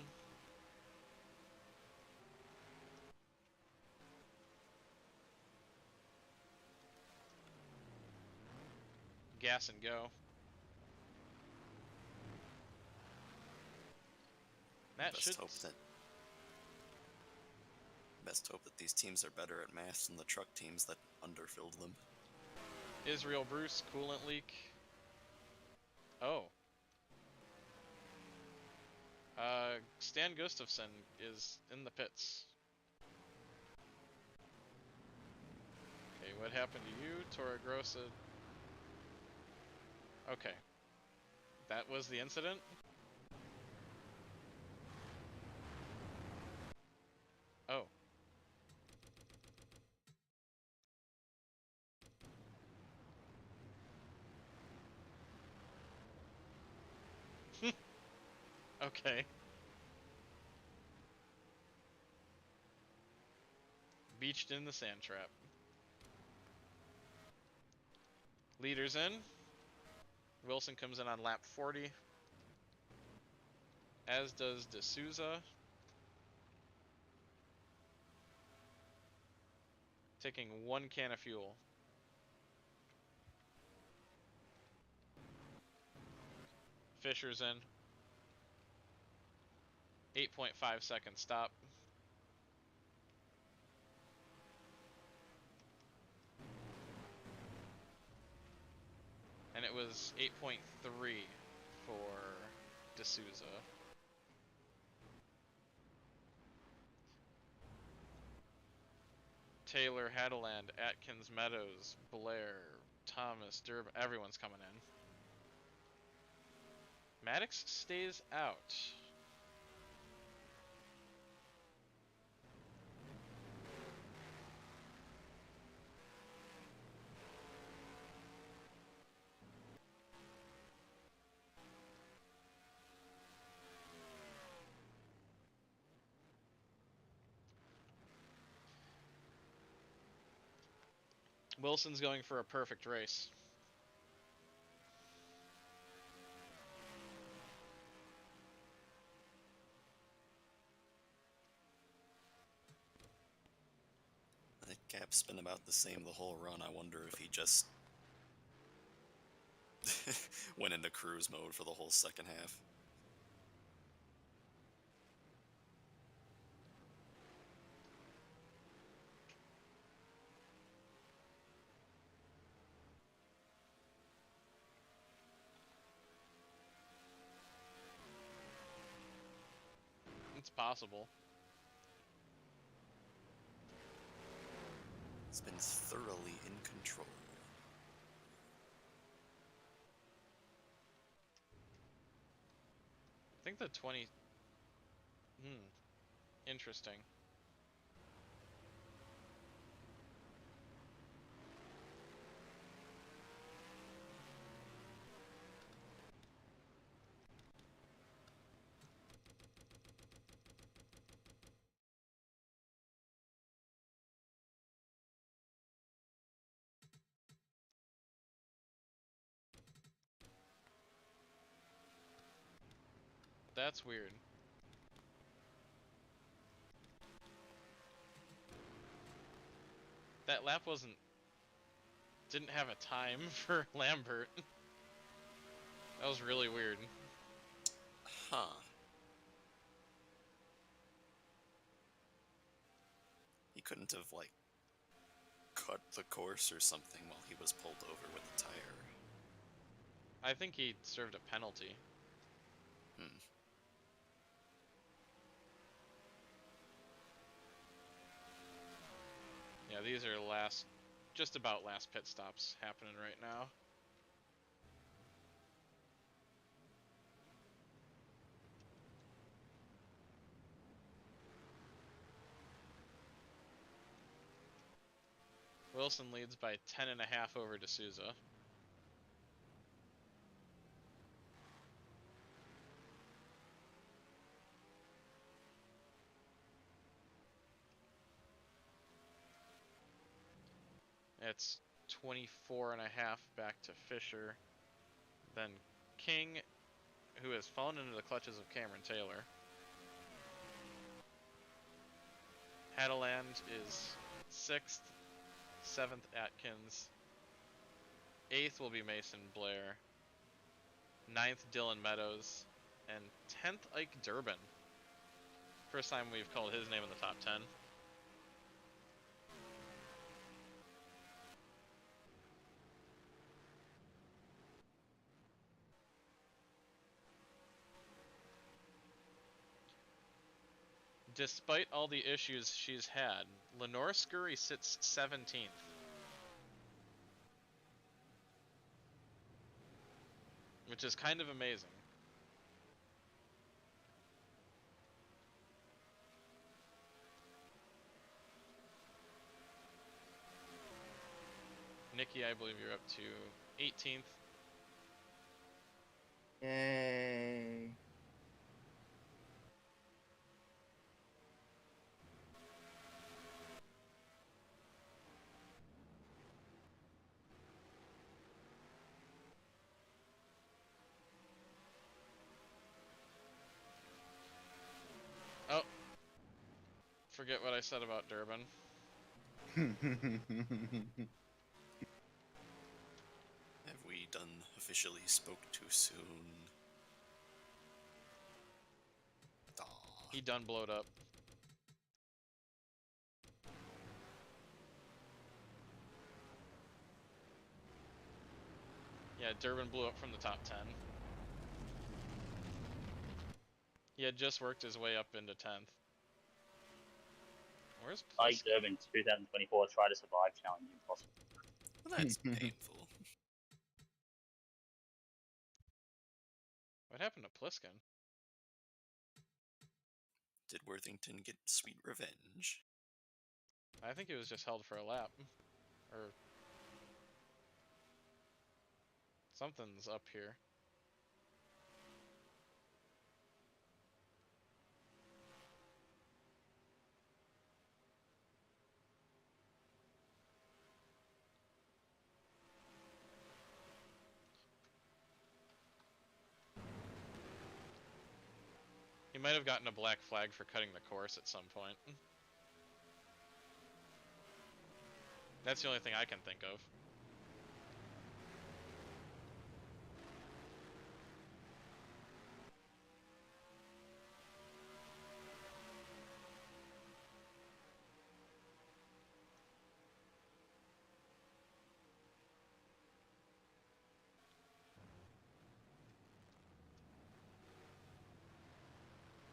S1: Gas and go. That
S3: Best
S1: should
S3: hope that these teams are better at math than the truck teams that underfilled them.
S1: Israel Bruce coolant leak. Oh. Stan Gustafson is in the pits. Okay, what happened to you, Torregrossa? Okay. That was the incident? Oh. Okay. Beached in the sand trap. Leaders in. Wilson comes in on lap 40. As does D'Souza. Taking 1 can of fuel. Fisher's in. 8.5 second stop. And it was 8.3 for D'Souza. Taylor, Hadeland, Atkins, Meadows, Blair, Thomas, Durbin, everyone's coming in. Maddox stays out. Wilson's going for a perfect race.
S3: That gap's been about the same the whole run. I wonder if he just went into cruise mode for the whole second half.
S1: It's possible.
S3: He's been thoroughly in control.
S1: I think the 20... Interesting. That's weird. That lap didn't have a time for Lambert. That was really weird.
S3: Huh. He couldn't have, like, cut the course or something while he was pulled over with a tire.
S1: I think he served a penalty. Yeah, these are just about last pit stops happening right now. Wilson leads by 10.5 over D'Souza. It's 24.5 back to Fisher. Then King, who has fallen into the clutches of Cameron Taylor. Hadeland is 6th, 7th Atkins. 8th will be Mason Blair. 9th Dylan Meadows. And 10th Ike Durbin. First time we've called his name in the top 10. Despite all the issues she's had, Lenore Scurry sits 17th. Which is kind of amazing. Nikki, I believe you're up to 18th.
S6: Yay.
S1: Oh. Forget what I said about Durbin.
S3: Have we done officially spoke too soon? Aw.
S1: He done blowed up. Yeah, Durbin blew up from the top 10. He had just worked his way up into 10th. Where's
S8: Like
S1: Pliskin?
S8: Durban 2024 Try to Survive Challenge impossible.
S3: Well, that's painful.
S1: What happened to Pliskin?
S3: Did Worthington get sweet revenge?
S1: I think he was just held for a lap. Or... something's up here. He might have gotten a black flag for cutting the course at some point. That's the only thing I can think of.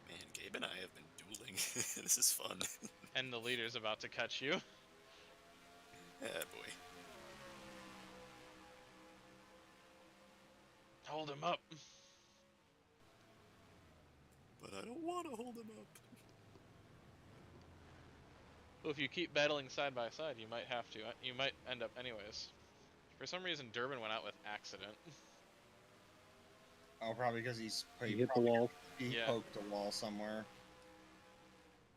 S3: Man, Gabe and I have been dueling. This is fun.
S1: And the leader's about to catch you.
S3: Yeah, boy.
S1: Hold him up.
S3: But I don't want to hold him up.
S1: Well, if you keep battling side by side, you might have to. You might end up anyways. For some reason, Durbin went out with accident.
S11: Oh, probably because he
S9: hit the wall.
S11: He
S1: Yeah.
S11: poked a wall somewhere.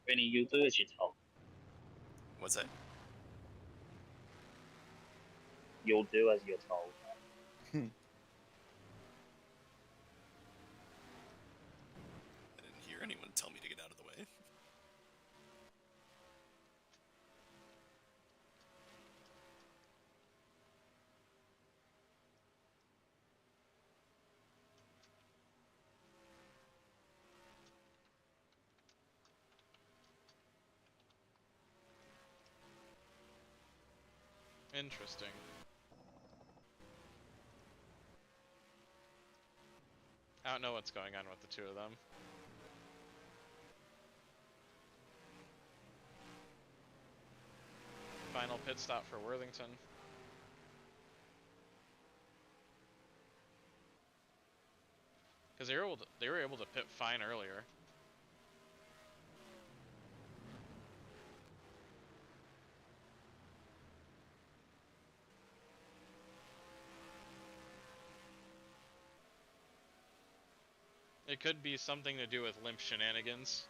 S8: Vinny, you do as you're told.
S3: What's that?
S8: You'll do as you're told.
S3: I didn't hear anyone tell me to get out of the way.
S1: Interesting. I don't know what's going on with the two of them. Final pit stop for Worthington. Because they were able to pit fine earlier. It could be something to do with limp shenanigans.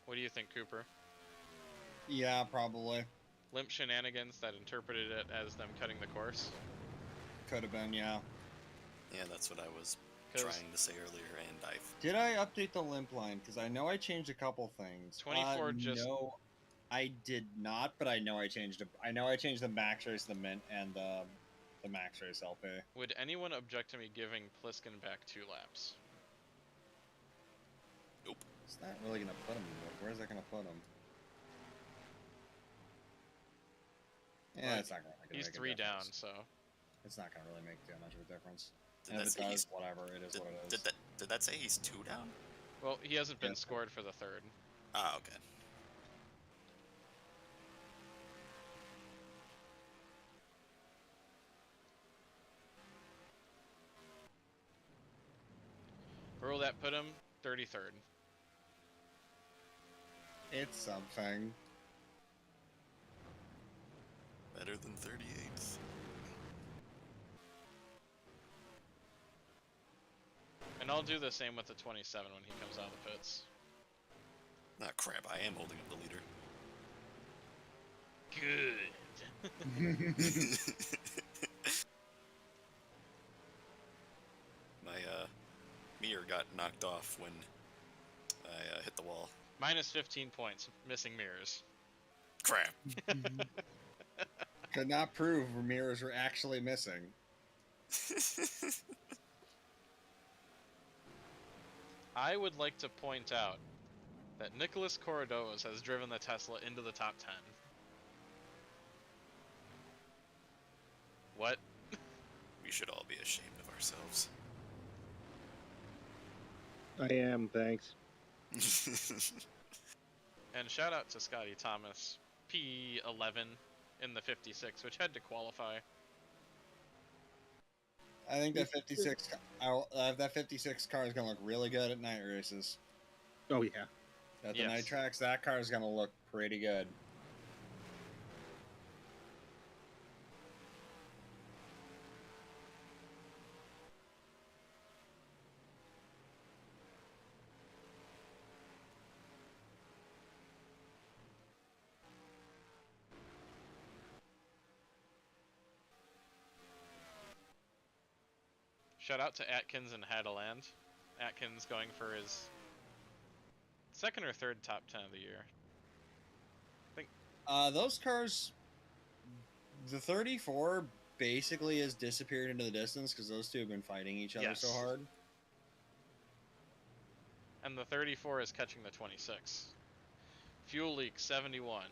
S1: What do you think, Cooper?
S11: Yeah, probably.
S1: Limp shenanigans that interpreted it as them cutting the course?
S11: Could have been, yeah.
S3: Yeah, that's what I was
S1: 'Cause-
S3: trying to say earlier, and I've...
S11: Did I update the limp line? Because I know I changed a couple things.
S1: 24 just-
S11: No, I did not, but I know I changed. I know I changed the max race, the mint, and the max race LP.
S1: Would anyone object to me giving Pliskin back 2 laps?
S3: Nope.
S11: It's not really gonna put him. Where's that gonna put him? Yeah,
S1: Like,
S11: it's not gonna.
S1: He's
S11: make a
S1: 3 down,
S11: difference.
S1: so...
S11: It's not gonna really make too much of a difference.
S3: Did
S11: And
S3: that
S11: if it
S3: say
S11: does,
S3: he's...
S11: whatever. It is
S3: Did,
S11: what it is.
S3: did that say he's 2 down?
S1: Well, he hasn't been
S11: Yeah.
S1: scored for the 3rd.
S3: Ah, okay.
S1: Where will that put him? 33rd.
S11: It's something.
S3: Better than 38th.
S1: And I'll do the same with the 27 when he comes out of the pits.
S3: Ah, crap, I am holding up the leader.
S1: Good.
S3: My, mirror got knocked off when I hit the wall.
S1: Minus 15 points, missing mirrors.
S3: Crap.
S11: Could not prove Ramirez were actually missing.
S1: I would like to point out that Nicholas Corrados has driven the Tesla into the top 10. What?
S3: We should all be ashamed of ourselves.
S2: I am, thanks.
S1: And shout out to Scotty Thomas, P11 in the 56, which had to qualify.
S11: I think that 56 car is gonna look really good at night races.
S2: Oh yeah.
S11: At the
S1: Yes.
S11: night tracks, that car is gonna look pretty good.
S1: Shout out to Atkins and Hadeland. Atkins going for his second or third top 10 of the year.
S11: Those cars, the 34 basically has disappeared into the distance because those two have been fighting each other so
S1: Yes.
S11: hard.
S1: And the 34 is catching the 26. Fuel leak 71.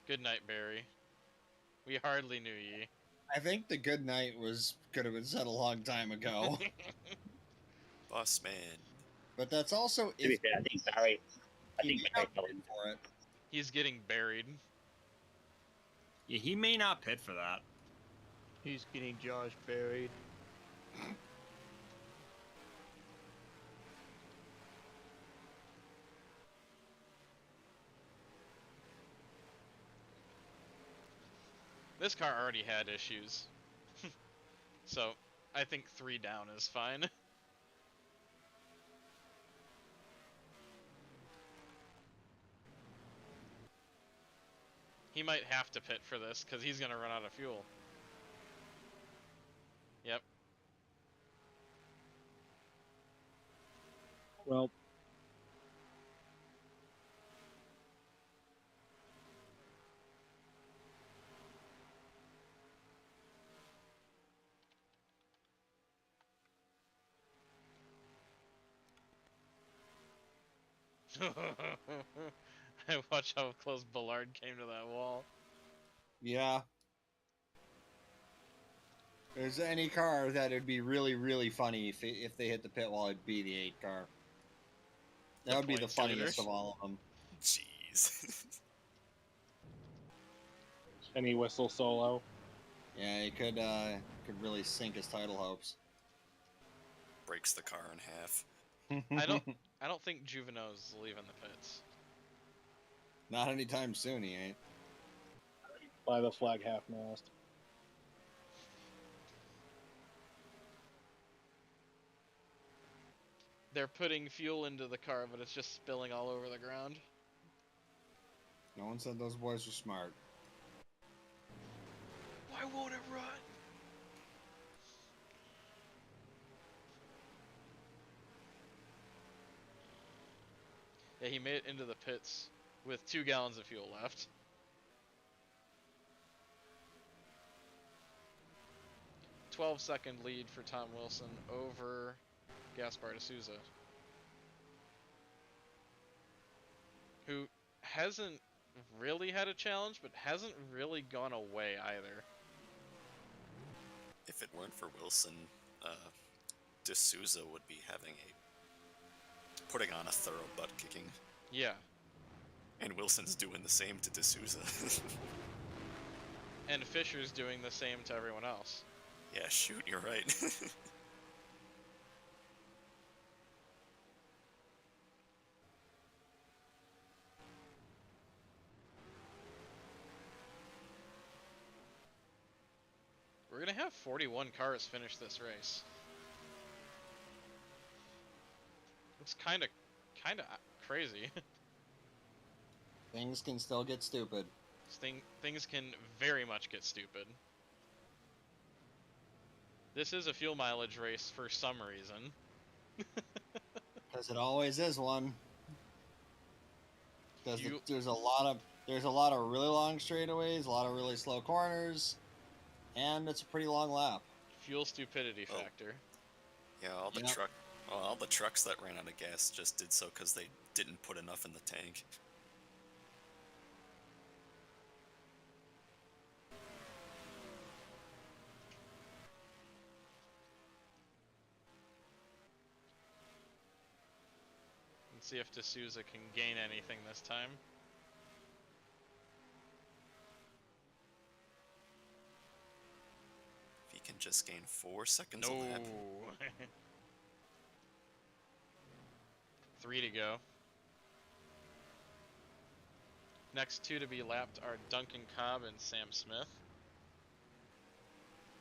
S1: Good night, Barry. We hardly knew ye.
S11: I think the good night could have been said a long time ago.
S3: Boss man.
S11: But that's also
S8: To be fair, I think Barry fell in.
S11: for it.
S1: He's getting buried.
S10: Yeah, he may not pit for that.
S5: He's getting Josh buried.
S1: This car already had issues. So, I think 3 down is fine. He might have to pit for this, because he's going to run out of fuel. Yep.
S2: Well,
S1: I watch how close Ballard came to that wall.
S11: Yeah. If there's any car that would be really, really funny if they hit the pit wall, it'd be the 8 car. That
S1: The
S11: would be the
S1: point
S11: funniest
S1: shooters.
S11: of all of them.
S3: Jeez.
S9: Any whistle solo.
S11: Yeah, he could really sink his title hopes.
S3: Breaks the car in half.
S1: I don't think Juveno's leaving the pits.
S11: Not anytime soon, he ain't.
S9: By the flag half mast.
S1: They're putting fuel into the car, but it's just spilling all over the ground.
S11: No one said those boys were smart.
S1: Why won't it run? Yeah, he made it into the pits with 2 gallons of fuel left. "12-second lead for Tom Wilson over Gaspar D'Souza, who hasn't really had a challenge, but hasn't really gone away either.
S3: If it weren't for Wilson, D'Souza would be putting on a thorough butt kicking.
S1: Yeah.
S3: And Wilson's doing the same to D'Souza.
S1: And Fisher's doing the same to everyone else.
S3: Yeah, shoot, you're right.
S1: We're gonna have 41 cars finish this race. It's kinda crazy.
S11: Things can still get stupid.
S1: Things can very much get stupid. This is a fuel mileage race for some reason.
S11: Because it always is one. Because there's a lot of really long straightaways, a lot of really slow corners, and it's a pretty long lap.
S1: Fuel stupidity factor.
S3: Yeah, all the trucks that ran out of gas just did so because they didn't put enough in the tank.
S1: Let's see if D'Souza can gain anything this time.
S3: If he can just gain 4 seconds
S1: No.
S3: a lap.
S1: 3 to go. Next 2 to be lapped are Duncan Cobb and Sam Smith,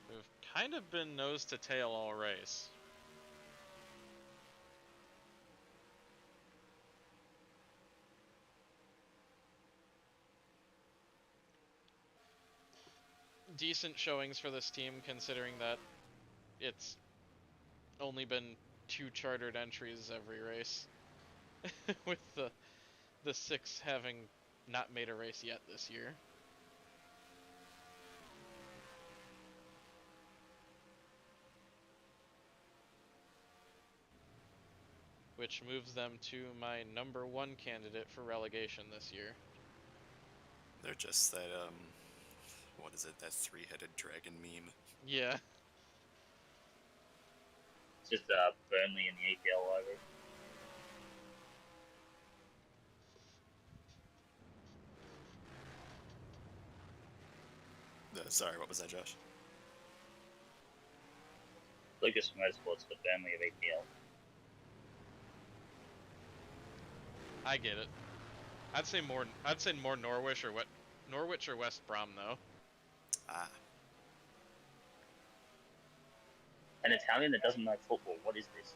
S1: who've kind of been nose to tail all race. Decent showings for this team, considering that it's only been 2 chartered entries every race, with the 6 having not made a race yet this year. Which moves them to my number 1 candidate for relegation this year.
S3: They're just that, what is it, that 3-headed dragon meme?
S1: Yeah.
S8: It's just Burnley in the EPL logo.
S3: Sorry, what was that, Josh?
S8: Lucas Motorsports for Burnley of EPL.
S1: I get it. I'd say more Norwich or West Brom though.
S3: Ah.
S8: An Italian that doesn't know football. What is this?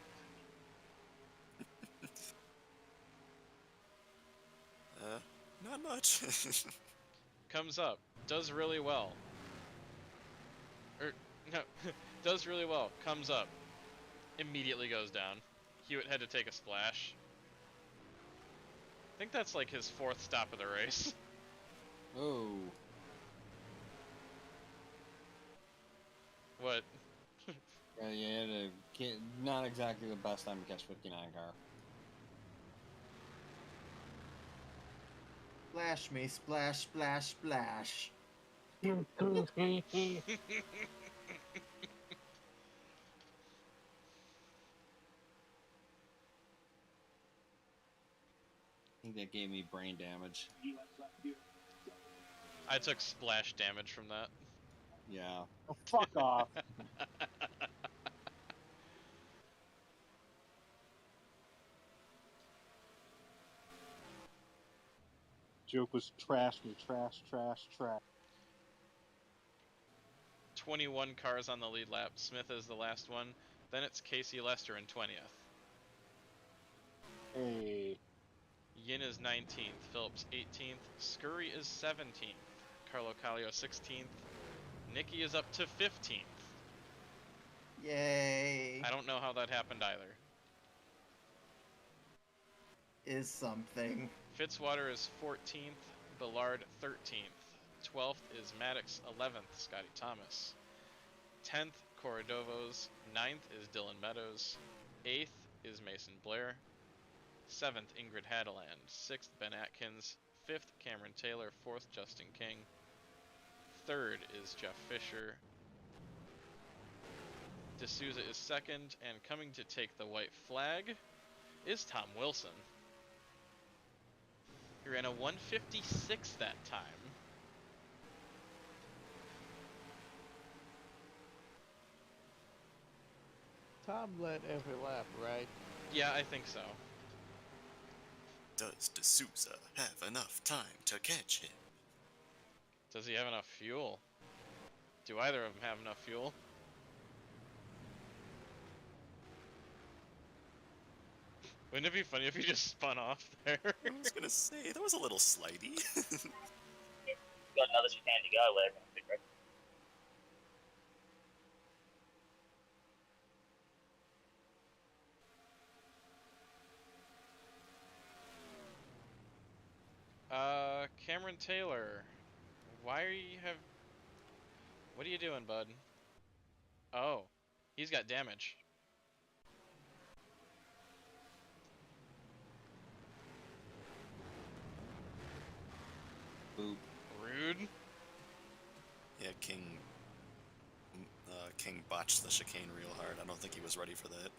S3: Not much.
S1: Comes up, does really well. No, does really well, comes up, immediately goes down. Hewitt had to take a splash. I think that's like his 4th stop of the race.
S11: Oh.
S1: What?
S11: Yeah, not exactly the best time to catch 59 car.
S6: Splash me, splash, splash, splash.
S11: I think that gave me brain damage.
S1: I took splash damage from that.
S11: Yeah.
S9: Oh, fuck off. Joke was trash me, trash, trash, trash.
S1: 21 cars on the lead lap. Smith is the last one. Then it's Casey Lester in 20th.
S9: Hey.
S1: Yin is 19th. Phillips 18th. Scurry is 17th. Carlo Callio 16th. Nicky is up to 15th.
S6: Yay.
S1: I don't know how that happened either.
S6: Is something.
S1: Fitzwater is 14th. Ballard 13th. 12th is Maddox 11th. Scotty Thomas. 10th, Corradovos. 9th is Dylan Meadows. 8th is Mason Blair. 7th, Ingrid Hadeland. 6th, Ben Atkins. 5th, Cameron Taylor. 4th, Justin King. 3rd is Jeff Fisher. D'Souza is 2nd, and coming to take the white flag is Tom Wilson. He ran a 156 that time.
S5: Tom led every lap, right?
S1: Yeah, I think so.
S3: Does D'Souza have enough time to catch him?
S1: Does he have enough fuel? Do either of them have enough fuel? Wouldn't it be funny if he just spun off there?
S3: I was gonna say, that was a little slidey.
S8: Got another chicane to go later in the pit road.
S1: Cameron Taylor. Why are you have... What are you doing, bud? Oh, he's got damage.
S11: Boop.
S1: Rude.
S3: Yeah, King botched the chicane real hard. I don't think he was ready for that.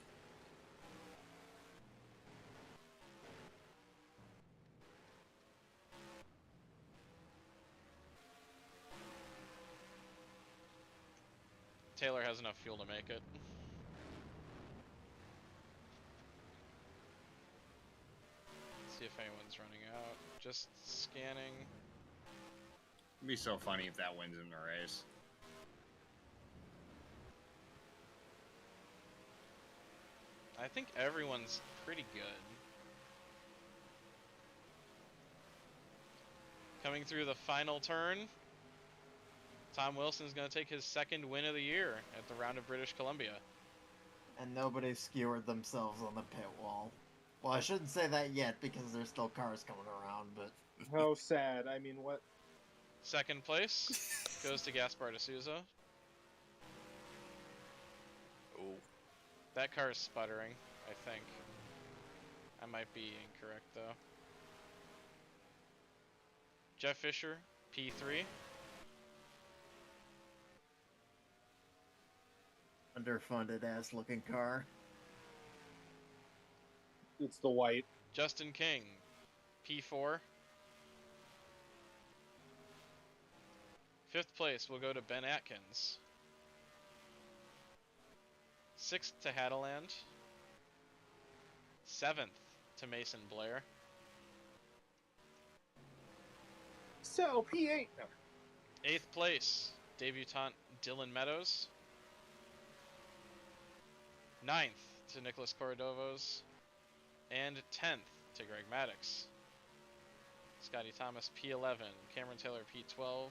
S1: Taylor has enough fuel to make it. See if anyone's running out. Just scanning.
S10: It'd be so funny if that wins in the race.
S1: I think everyone's pretty good. Coming through the final turn, Tom Wilson's going to take his second win of the year at the Round of British Columbia.
S6: And nobody skewered themselves on the pit wall. Well, I shouldn't say that yet because there's still cars coming around, but...
S2: How sad. I mean, what?
S1: Second place goes to Gaspar de Souza.
S3: Oh.
S1: That car is sputtering, I think. I might be incorrect, though. Jeff Fisher, P3.
S6: Underfunded ass looking car.
S2: It's the white.
S1: Justin King, P4. Fifth place will go to Ben Atkins. Sixth to Hadeland. Seventh to Mason Blair.
S2: So, P8. No.
S1: Eighth place, debutant Dylan Meadows. Ninth to Nicholas Cordovos. And 10th to Greg Maddox. Scotty Thomas, P11. Cameron Taylor, P12.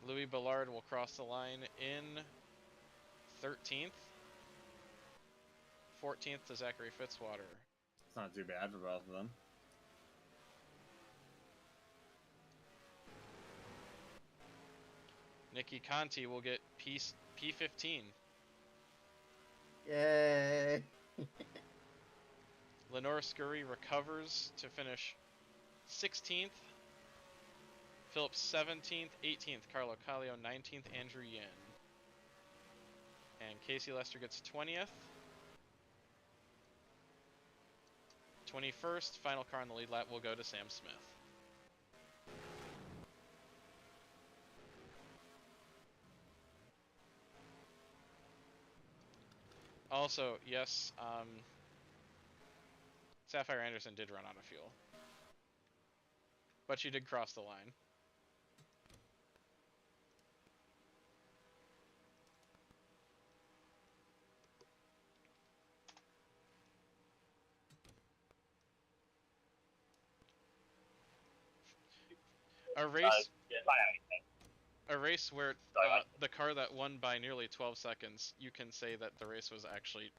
S1: Louis Ballard will cross the line in 13th. 14th to Zachary Fitzwater.
S10: It's not too bad for both of them.
S1: Nikki Conti will get P15.
S6: Yay!
S1: Lenore Scurry recovers to finish 16th. Phillips 17th, 18th, Carlo Callio 19th, Andrew Yin. And Casey Lester gets 20th. 21st, final car on the lead lap will go to Sam Smith. Also, yes, Sapphire Anderson did run out of fuel. But she did cross the line. A race,
S8: Yeah, fine, anything.
S1: a race where
S8: Sorry,
S1: the car that won by nearly 12 seconds, you can say that the race was actually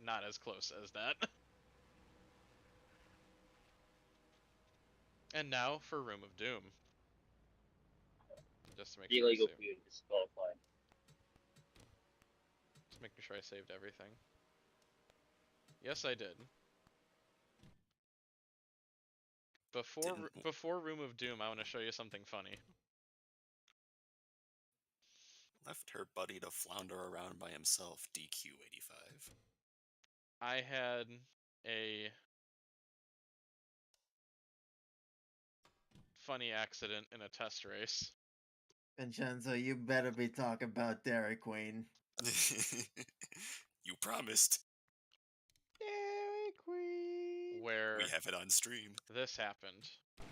S1: not as close as that. And now for Room of Doom. Just to make sure
S8: Illegal for you to disqualify.
S1: Just making sure I saved everything. Yes, I did. Before Room of Doom, I want to show you something funny.
S3: Left her buddy to flounder around by himself, DQ85.
S1: I had a funny accident in a test race.
S6: Vincenzo, you better be talking about Dairy Queen.
S3: You promised.
S5: Dairy Queen.
S1: Where
S3: We have it on stream.
S1: this happened.
S6: I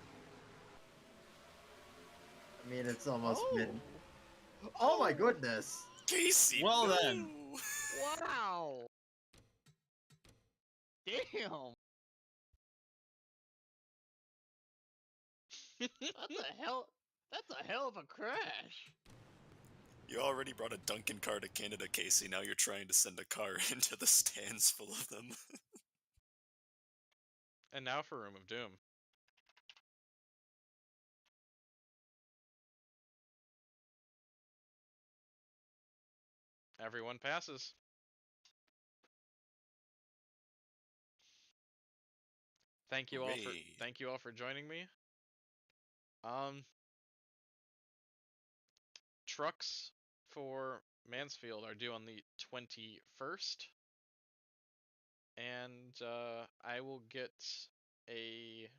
S6: mean, it's almost mid. Oh my goodness!
S3: Casey,
S10: Well
S3: no!
S10: then.
S5: Wow. Damn. That's a hell of a crash.
S3: You already brought a Duncan car to Canada, Casey. Now you're trying to send a car into the stands full of them.
S1: And now for Room of Doom. Everyone passes. Thank you all for joining me. Trucks for Mansfield are due on the 21st. And I will get a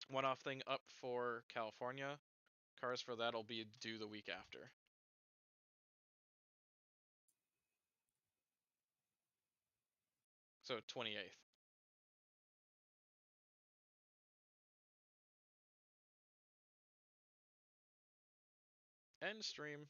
S1: one-off thing up for California Cars for that'll be due the week after. So 28th. End stream.